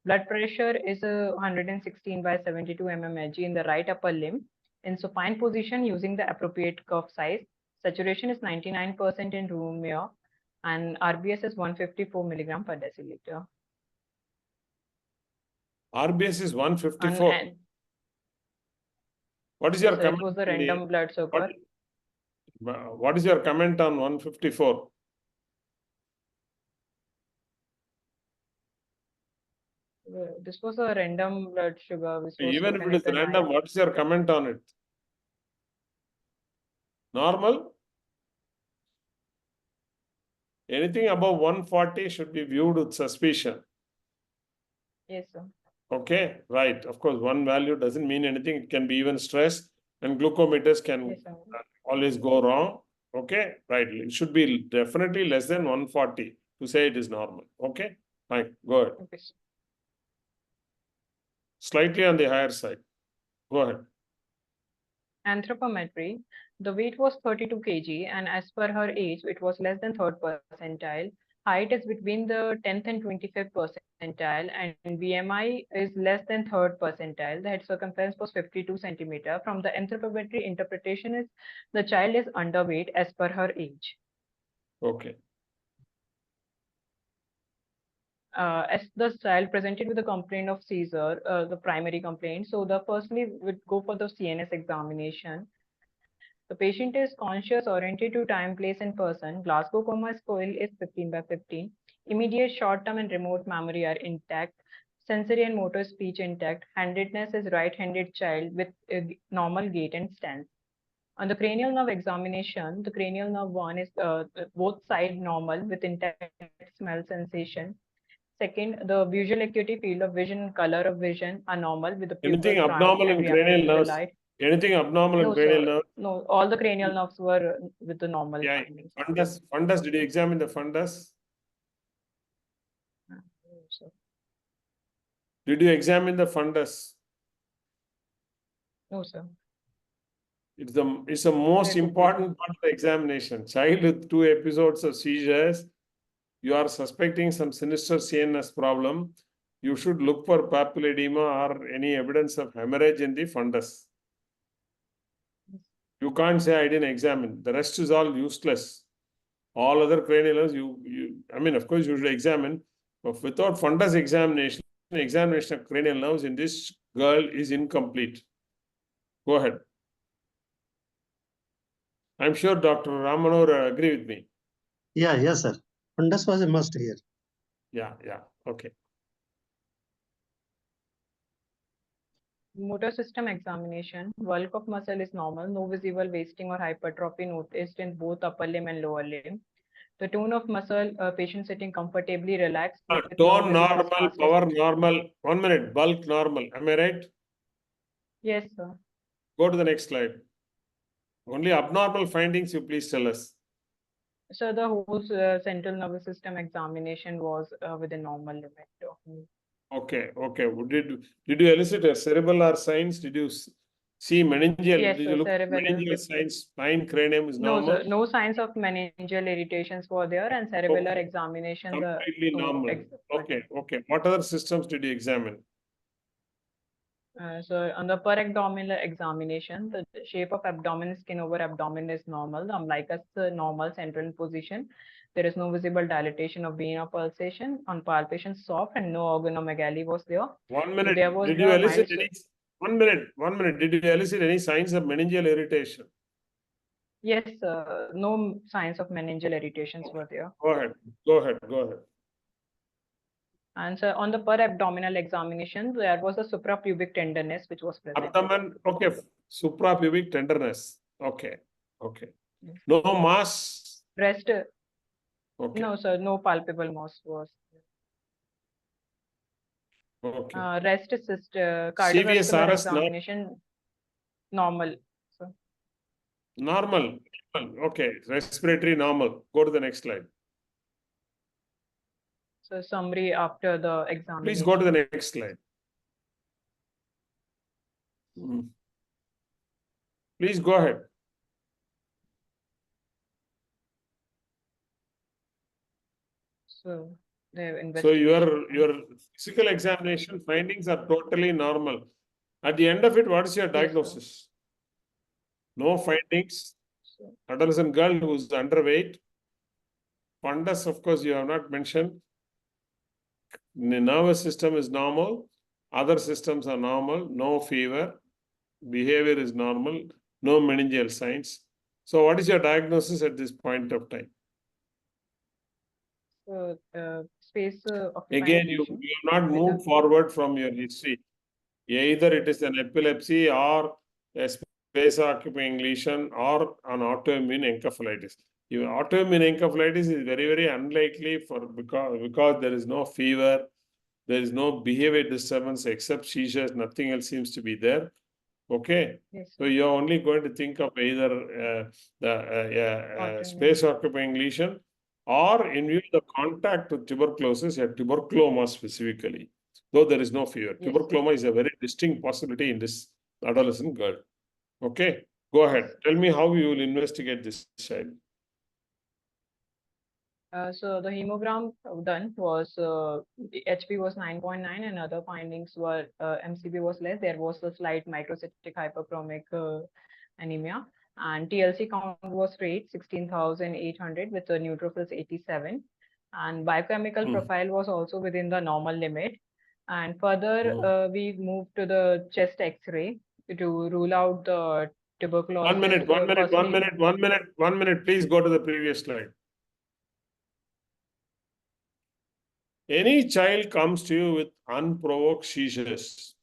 Blood pressure is 116 by 72 mmHg in the right upper limb. In supine position using the appropriate cuff size. Saturation is 99% in room air, and RBS is 154 milligram per deciliter. RBS is 154. And What is your so it comment? was the on the- random blood sugar. What is your comment on 154? This was a random blood sugar which was Even if taken it is at the random, night. what is your comment on it? Normal? Anything above 140 should be viewed with suspicion. Yes, sir. Okay, right. Of course, one value doesn't mean anything. It can be even stress, and glucometers can Yes, sir. always go wrong. Okay, right. It should be definitely less than 140 to say it is normal. Okay, fine. Go ahead. Okay, sir. Slightly on the higher side. Go ahead. Anthropometry. The weight was 32 kg, and as per her age, it was less than 3rd percentile. Height is between the 10th and 25th percentile, and BMI is less than 3rd percentile. The head circumference was 52 centimeter. From the anthropometric interpretation is the child is underweight as per her age. Okay. As the child presented with a complaint of seizure, the primary complaint, so the firstly would go for the CNS examination. The patient is conscious, oriented to time, place, and person. Glasgow Coma scale is 15/15. Immediate, short-term, and remote memory are intact. Sensory and motor speech intact. Handedness is right-handed child with a normal gait and stance. On the cranial nerve examination, the cranial nerve 1 is both side normal with intact smell sensation. Second, the visual acuity, field of vision, color of vision are normal with the pupils Anything round abnormal and in cranial reacting to the nerves? light. Anything abnormal in No, cranial sir. nerve? No, all the cranial nerves were with the normal Yeah. findings. Fundus, did you examine the fundus? No, sir. Did you examine the fundus? No, sir. It's the most There could be. important part of the examination. Child with 2 episodes of seizures, you are suspecting some sinister CNS problem. You should look for papilledema or any evidence of hemorrhage in the fundus. You can't say I didn't examine. The rest is all useless. All other cranial nerves, I mean, of course, you should examine, but without fundus examination of cranial nerves in this girl is incomplete. Go ahead. I'm sure Dr. Manohar agree with me. Yeah, yes, sir. Fundus was a must here. Yeah, okay. Motor system examination. Bulk of muscle is normal. No visible wasting or hypertrophy noticed in both upper limb and lower limb. The tone of muscle, patient sitting comfortably relaxed. With no Tone visible normal, spasticity. power normal. 1 minute, bulk normal. Am I right? Yes, sir. Go to the next slide. Only abnormal findings you please tell us. So the whole central nervous system examination was within normal limit. Okay. Did you elicit a cerebral or signs? Did you see meningeal? Yes, Did sir, you look at cerebellum. meningeal signs? Spine, cranium is No, normal. sir, no signs of meningeal irritations were there, and cerebellar examination. Completely normal. Okay. What other systems did you examine? So on the per abdominal examination, the shape of abdomen, skin over abdomen is normal. The umbilicus normal, central in position. There is no visible dilatation of vein or pulsation. On palpation, soft, and no organomegaly was there. 1 minute. There was Did you the elicit mild- any? 1 minute. 1 minute. Did you elicit any signs of meningeal irritation? Yes, no signs of meningeal irritations were there. Go ahead. And so on the per abdominal examination, there was a suprapubic tenderness which was present. Abdomen, okay. Suprapubic tenderness. Okay. Yes. No mass. Rest, Okay. no, sir, no palpable mass was. Okay. Rest assist, cardiovascular CVSRS examination, normal. So, normal. Okay. Respiratory normal. Go to the next slide. so summary after the examination. Please go to the next slide. Please go ahead. So the So investigation. your physical examination findings are totally normal. At the end of it, what is your Yes, sir. diagnosis? No findings. So, Adolescent girl who is underweight. Fundus, of course, you have not mentioned. The nervous system is normal. Other systems are normal. No fever. Behavior is normal. No meningeal signs. So what is your diagnosis at this point of time? so space occupying Again, you lesion. have not moved forward from your history. Either it is an epilepsy or a space occupying lesion or an autoimmune encephalitis. Your autoimmune encephalitis is very, very unlikely because there is no fever, there is no behavior disturbance except seizures, nothing else seems to be there. Okay. Yes, So sir. you're only going to think of either the space occupying lesion or in view of the contact with tuberculosis, a tuberculoma specifically, though there is no fever. Yes, Tuberculoma is a very distinct possibility in this adolescent girl. Okay. Go ahead. Tell me how you will investigate this child. So the hemogram done was the HP was 9.9 and other findings were MCB was less. There was a slight microcytic hyperchromic anemia, and TLC count was straight 16,800 with the neutrophils 87, and biochemical profile was also within the normal limit. And further, we moved to the chest X-ray to rule out the tuberculosis. 1 minute, 1 minute, 1 firstly- minute, 1 minute, 1 minute. Please go to the previous slide. Any child comes to you with unprovoked seizures.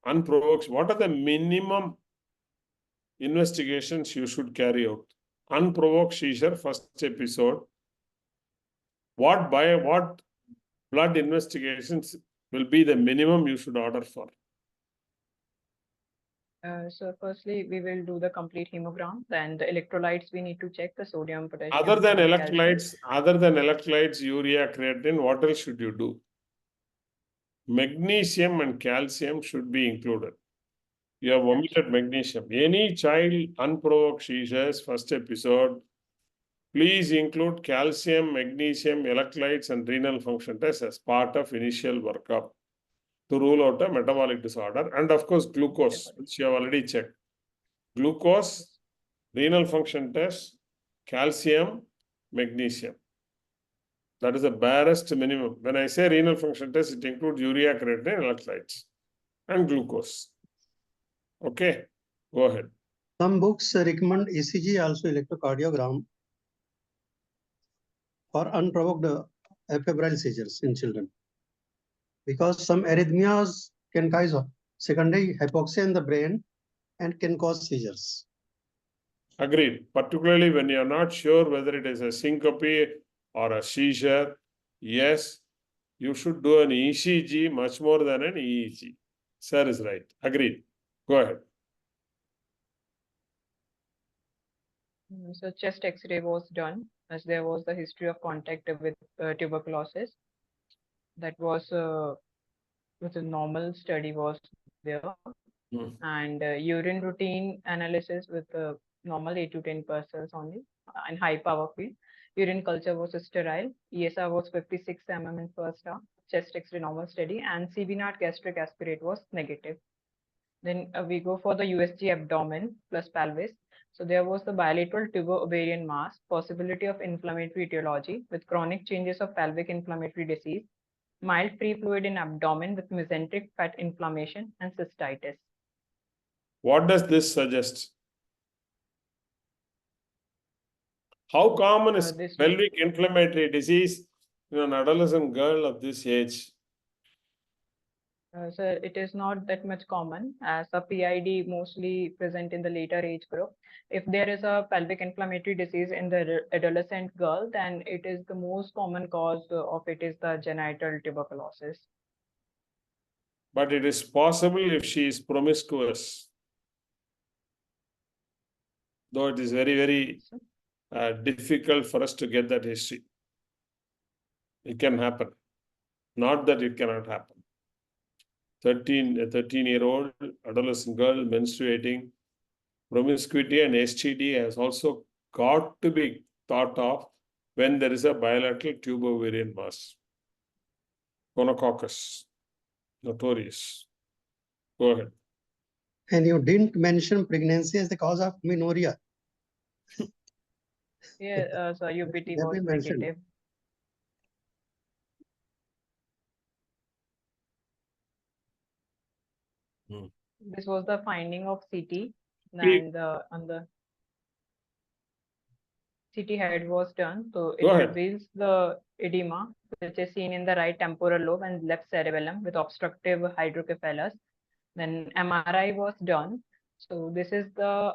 Unprovoked, what are the minimum investigations you should carry out? Unprovoked seizure, first episode. What blood investigations will be the minimum you should order for? So firstly, we will do the complete hemogram. Then the electrolytes, we need to check the sodium, potassium. Other than and calcium. electrolytes, urea, creatinine, what else should you do? Magnesium and calcium should be included. You have omitted magnesium. Any child unprovoked seizures, first episode, please include calcium, magnesium, electrolytes, and renal function tests as part of initial workup to rule out a metabolic disorder. And of course, glucose, which you have already checked. Glucose, renal function test, calcium, magnesium. That is the barest minimum. When I say renal function test, it includes urea, creatinine, electrolytes, and glucose. Okay, go ahead. Some books recommend ECG, also electrocardiogram, for unprovoked febrile seizures in children. Because some arrhythmias can cause secondary hypoxia in the brain and can cause seizures. Agreed. Particularly when you are not sure whether it is a syncope or a seizure, yes, you should do an ECG much more than an EEG. Sir is right. Agreed. Go ahead. So chest X-ray was done as there was the history of contact with tuberculosis. That was with a normal study was there, and urine routine analysis with normal 8 to 10% only and high power field. Urine culture was sterile. ESR was 56 mm in first half. Chest X-ray normal study, and CB0 gastric aspirate was negative. Then we go for the USG abdomen plus pelvis. So there was the bilateral tuber ovarian mass, possibility of inflammatory etiology with chronic changes of pelvic inflammatory disease, mild free fluid in abdomen with mesenteric fat inflammation and cystitis. What does this suggest? How common is pelvic inflammatory disease in an adolescent girl of this age? So it is not that much common as a PID mostly present in the later age group. If there is a pelvic inflammatory disease in the adolescent girl, then it is the most common cause of it is the genital tuberculosis. But it is possible if she is promiscuous. Though it is very, very difficult for us to get that history. It can happen. Not that it cannot happen. A 13-year-old adolescent girl menstruating, promiscuity and STD has also got to be thought of when there is a bilateral tubo-ovarian mass. Gonococcus, notorious. Go ahead. And you didn't mention pregnancy as the cause of amenorrhea. Yeah, so UPT Have was been mentioned. negative. This was the finding of CT, and on the CT head was done. So it reveals the edema, which is seen in the right temporal lobe and left cerebellum with obstructive hydrocephalus. Then MRI was done. So this is the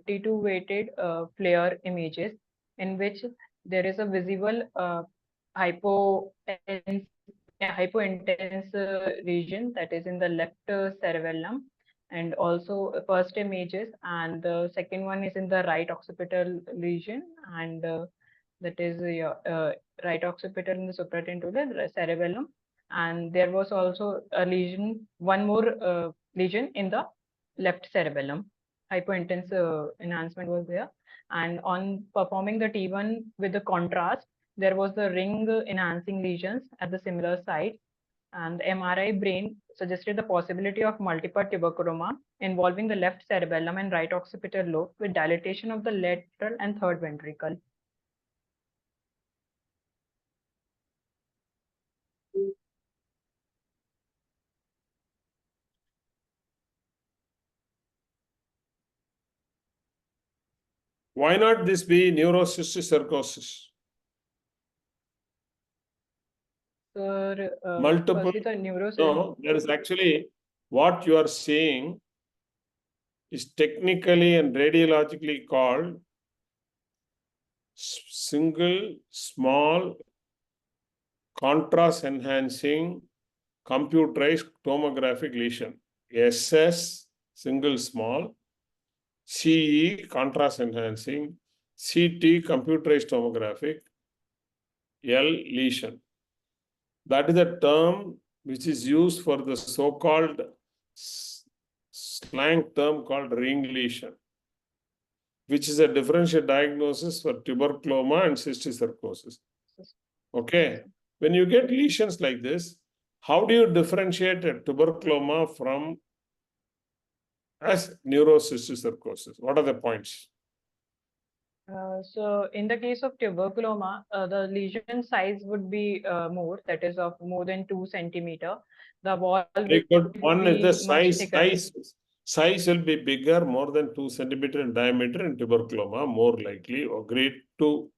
T2 weighted FLAIR images in which there is a visible hypointense region that is in the left cerebellum, and also first images, and the second one is in the right occipital region, and that is right occipital in the supratentorial cerebellum, and there was also a lesion, one more lesion in the left cerebellum. Hypointense enhancement was there. And on performing the T1 with the contrast, there was the ring enhancing lesions at the similar site. And the MRI brain suggested the possibility of multiple tuberculoma involving the left cerebellum and right occipital lobe with dilatation of the lateral and third ventricle. Why not this be neurocysticercosis? Sir, Multiple- firstly, the neurosis. No, there is actually what you are seeing is technically and radiologically called single small contrast enhancing computerized tomographic lesion. SS single small, CE contrast enhancing, CT computerized tomographic, L lesion. That is a term which is used for the so-called slang term called ring lesion, which is a differential diagnosis for tuberculoma and cysticercosis. Okay, when you get lesions like this, how do you differentiate a tuberculoma from as neurocysticercosis? What are the points? So in the case of tuberculoma, the lesion size would be more, that is of more than 2 centimeter. The wall Very will good. One is the be much size. thicker. Size will be bigger, more than 2 centimeter in diameter in tuberculoma, more likely. Agreed to.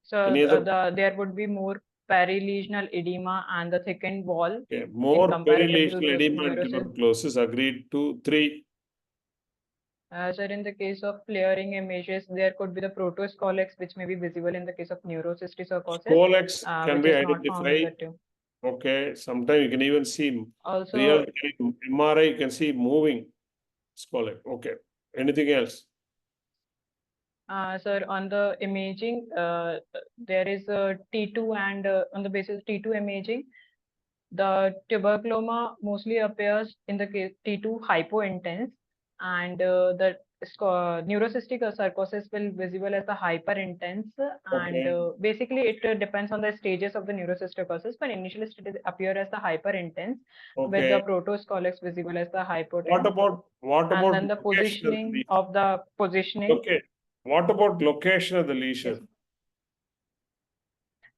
So Any other- there would be more perilesional edema and the thickened wall. Okay, more comparison to perilesional the edema and neurosis. tuberculosis. Agreed to. 3. Sir, in the case of flaring images, there could be the protoscolex, which may be visible in the case of neurocysticercosis, Colex can which be is not found in the identified. tube. Okay, sometimes you can even see Also, real time MRI, you can see moving scolex. Okay, anything else? sir, on the imaging, there is a T2 and on the basis of T2 imaging, the tuberculoma mostly appears in the case T2 hypointense, and the neurocystic sarcosis will visible as the hyperintense, and Okay. basically it depends on the stages of the neurocysticercosis, but initially it appear as the hyperintense with the Okay. protoscolex visible as the hypotense. What And about then the location positioning. Okay. What about location of the lesion? Yes.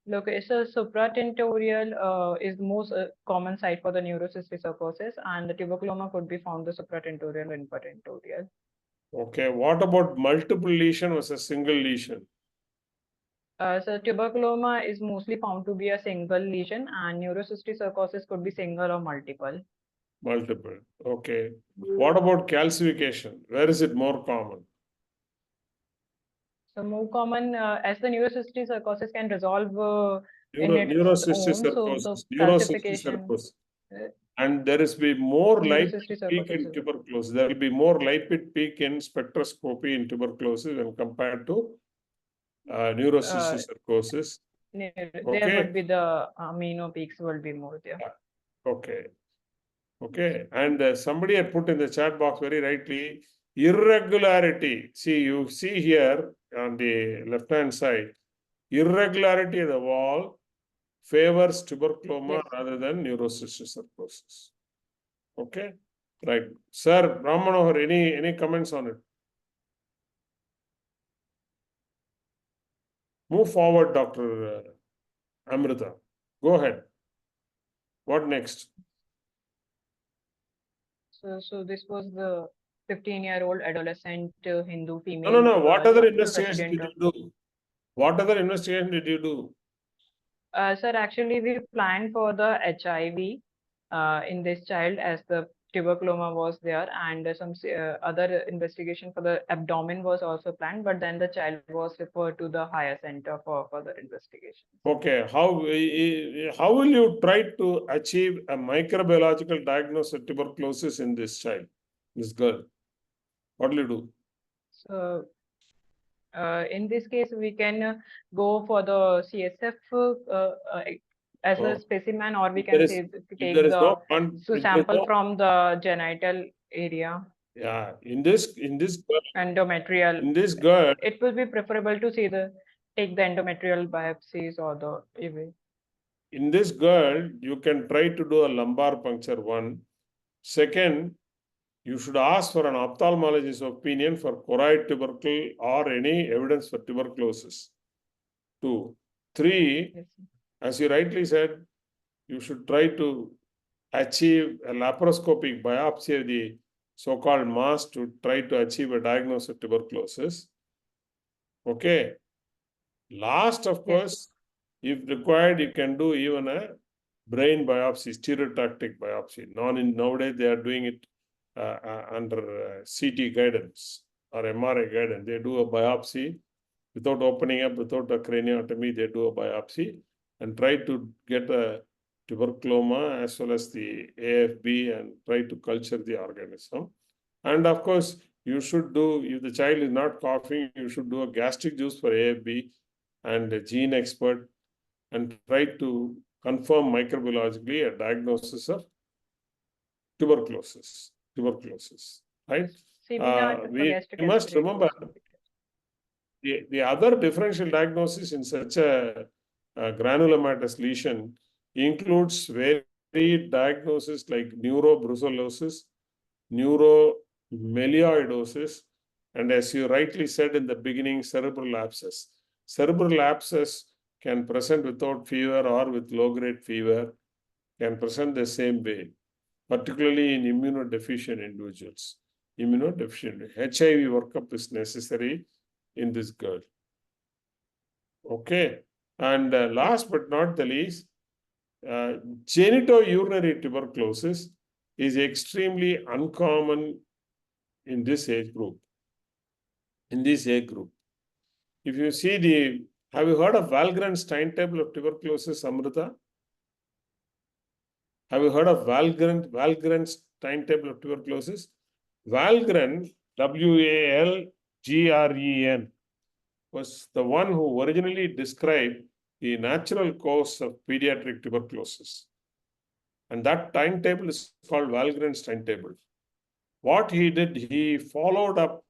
Location supratentorial is the most common site for the neurocysticercosis, and the tuberculoma could be found the supratentorial and infratentorial. Okay, what about multiple lesion versus single lesion? So tuberculoma is mostly found to be a single lesion, and neurocysticercosis could be single or multiple. Multiple. Okay. What about calcification? Where is it more common? So more common as the neurocysticercosis can resolve in its own, so the calcification. Neurocysticercosis. And there is be more lipid peak Neurocysticercosis. in tuberculosis. There will be more lipid peak in spectroscopy in tuberculosis when compared to neurocysticercosis. There would be the amino peaks will be more there. Okay. Okay. And somebody had put in the chat box very rightly, irregularity. See, you see here on the left-hand side, irregularity of the wall favors tuberculoma Yes. rather than neurocysticercosis. Okay. Right. Sir, Manohar, any comments on it? Move forward, Dr. Amrita. Go ahead. What next? So this was the 15-year-old adolescent Hindu female. No. What other investigation resident did you do? What other investigation did you do? Sir, actually, we planned for the HIV in this child as the tuberculoma was there, and some other investigation for the abdomen was also planned, but then the child was referred to the higher center for further investigation. Okay, how will you try to achieve a microbiological diagnosis of tuberculosis in this child, this girl? What will you do? So, in this case, we can go for the CSF as a specimen, or we can There is- say If take there is the no sample from the genital area, Yeah, in this girl, endometrial. It will be preferable to take the endometrial biopsies or the EV. in this girl, you can try to do a lumbar puncture, one. Second, you should ask for an ophthalmologist's opinion for choroid tubercle or any evidence for tuberculosis. 2. 3, Yes. as you rightly said, you should try to achieve a laparoscopic biopsy of the so-called mass to try to achieve a diagnosis of tuberculosis. Okay. Last, of course, if required, you can do even a brain biopsy, stereotactic biopsy. Nowadays, they are doing it under CT guidance or MRI guidance. They do a biopsy without opening up, without a craniotomy. They do a biopsy and try to get a tuberculoma as well as the AFB and try to culture the organism. And of course, you should do, if the child is not coughing, you should do a gastric juice for AFB and a gene expert and try to confirm microbiologically a diagnosis of tuberculosis, right? We must remember the other differential diagnosis in such a granulomatous lesion includes varied diagnosis like neurobrucellosis, neuromyelioidosis, and as you rightly said in the beginning, cerebral abscess. Cerebral abscess can present without fever or with low-grade fever, can present the same way, particularly in immunodeficient individuals. Immunodeficient HIV workup is necessary in this girl. Okay, and last but not the least, genitourinary tuberculosis is extremely uncommon in this age group. If you see have you heard of Valgren's timetable of tuberculosis, Amrita? Have you heard of Valgren's timetable of tuberculosis? Valgren, Walgren, was the one who originally described the natural course of pediatric tuberculosis. And that timetable is called Valgren's timetable. What he did, he followed up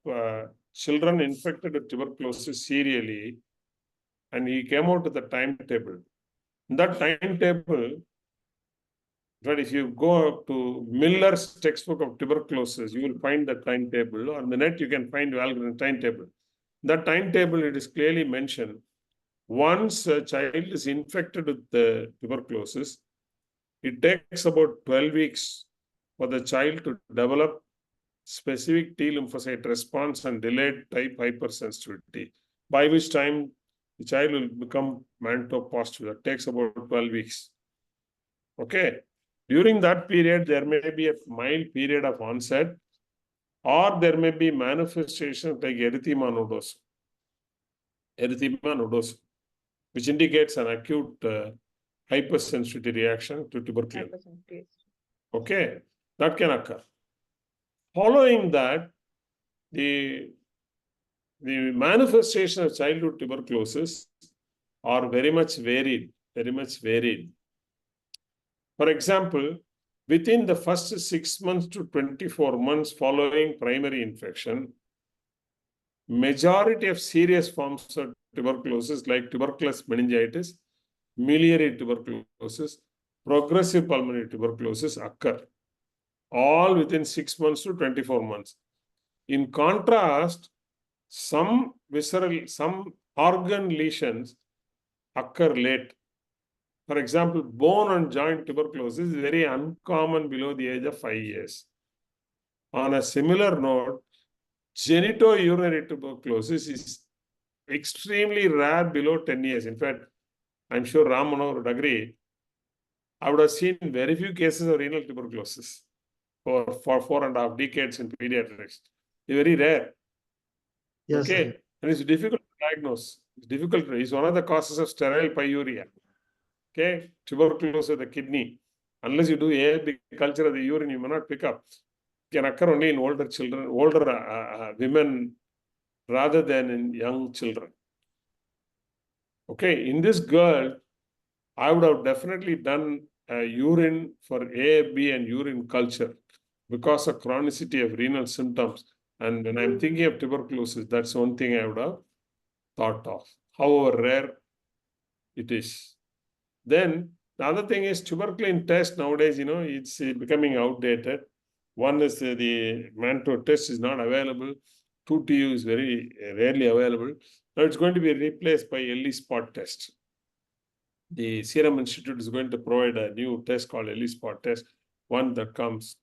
children infected with tuberculosis serially, and he came out with a timetable. In that timetable, but if you go to Miller's textbook of tuberculosis, you will find the timetable. On the net, you can find Valgren's timetable. That timetable, it is clearly mentioned. Once a child is infected with the tuberculosis, it takes about 12 weeks for the child to develop specific T lymphocyte response and delayed type hypersensitivity, by which time the child will become Mantoux positive. That takes about 12 weeks. Okay. During that period, there may be a mild period of onset, or there may be manifestations like erythema nodosa, which indicates an acute hypersensitivity reaction to tuberculosis. Okay, that can occur. Following that, the manifestation of childhood tuberculosis are very much varied. For example, within the first 6 months to 24 months following primary infection, majority of serious forms of tuberculosis like tuberculous meningitis, miliary tuberculosis, progressive pulmonary tuberculosis occur, all within 6 months to 24 months. In contrast, some organ lesions occur late. For example, bone and joint tuberculosis is very uncommon below the age of 5 years. On a similar note, genitourinary tuberculosis is extremely rare below 10 years. In fact, I'm sure Manohar would agree. I would have seen very few cases of renal tuberculosis for 4.5 decades in pediatrics. It's very rare. Yes, okay, sir. and it's difficult to diagnose. It's one of the causes of sterile pyuria. Okay, tuberculosis of the kidney. Unless you do AFB culture of the urine, you may not pick up. It can occur only in older children, women, rather than in young children. Okay, in this girl, I would have definitely done urine for AFB and urine culture. because of chronicity of renal symptoms. And when I'm thinking of tuberculosis, that's one thing I would have thought of, however rare it is. Then the other thing is tuberculin test nowadays, it's becoming outdated. One is the Manto test is not available. 2TU is very rarely available. Now it's going to be replaced by ELISpot test. The Serum Institute is going to provide a new test called ELISpot test. One that comes,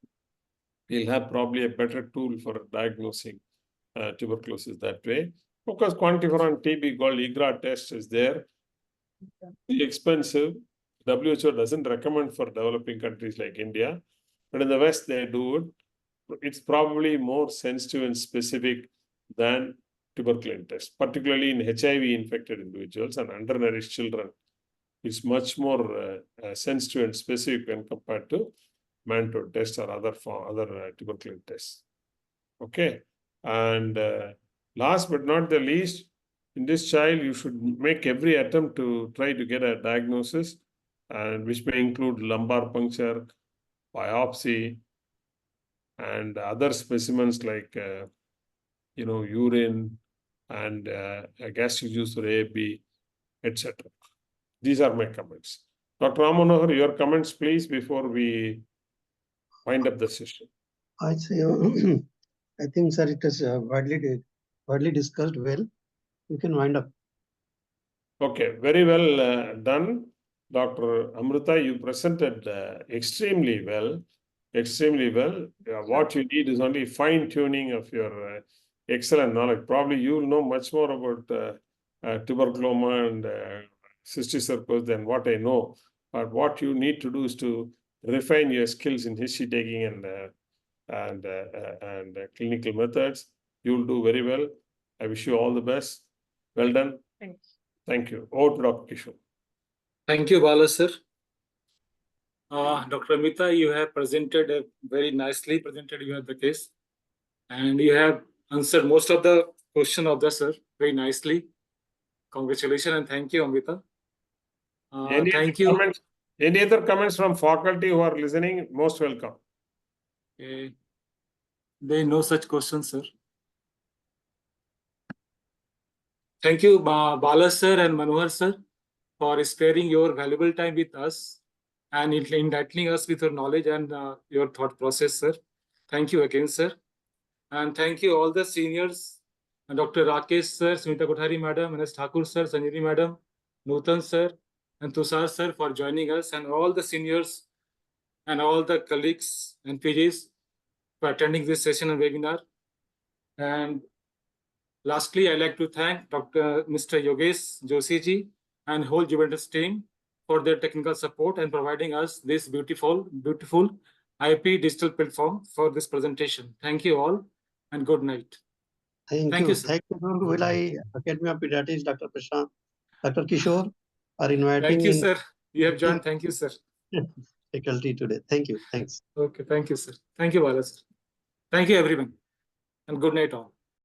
we'll have probably a better tool for diagnosing tuberculosis that way. Because quantiferon TB called IGRA test is there. It's expensive. WHO doesn't recommend for developing countries like India, but in the West they do it. It's probably more sensitive and specific than tuberculin test, particularly in HIV infected individuals and undernourished children. It's much more sensitive and specific when compared to Manto test or other tuberculin tests. Okay, and last but not the least, in this child, you should make every attempt to try to get a diagnosis, and which may include lumbar puncture, biopsy, and other specimens like urine and gastric juice or AB, etc. These are my comments. Dr. Manohar, your comments, please, before we wind up the session. I say, I think, sir, it is widely discussed well. You can wind up. Okay, very well done. Dr. Amrita, you presented extremely well. Extremely well. What you need is only fine-tuning of your excellent knowledge. Probably you will know much more about tuberculoma and cystic sarcoidosis than what I know. But what you need to do is to refine your skills in history taking and clinical methods. You will do very well. I wish you all the best. Well done. Thanks. Thank you. Over to Dr. Kishore. Thank you, Bala sir. Dr. Amrita, you have presented very nicely presented. You have the case, and you have answered most of the question of the sir very nicely. Congratulations and thank you, Amrita. Thank you. Any other comments from faculty who are listening? Most welcome. There are no such questions, sir. Thank you, Bala sir and Manohar sir, for sparing your valuable time with us and enlightening us with your knowledge and your thought process, sir. Thank you again, sir. And thank you all the seniors, Dr. Rakesh sir, Smita Kothari madam, Ms. Thakur sir, Sanjini madam, Nutan sir, and Tushar sir for joining us, and all the seniors and all the colleagues and PGs for attending this session and webinar. And lastly, I'd like to thank Mr. Yogesh Joshi ji and whole Juventus team for their technical support and providing us this beautiful IP digital platform for this presentation. Thank you all and good night. Thank you. Sir. Thank you, Durg Bhilai, Academy of Pediatrics, Dr. Prashant, Dr. Kishore, for inviting. Thank you, sir. You have joined. Thank you, sir. Faculty today. Thank you. Thanks. Okay. Thank you, sir. Thank you, Bala sir. Thank you, everyone. And good night all.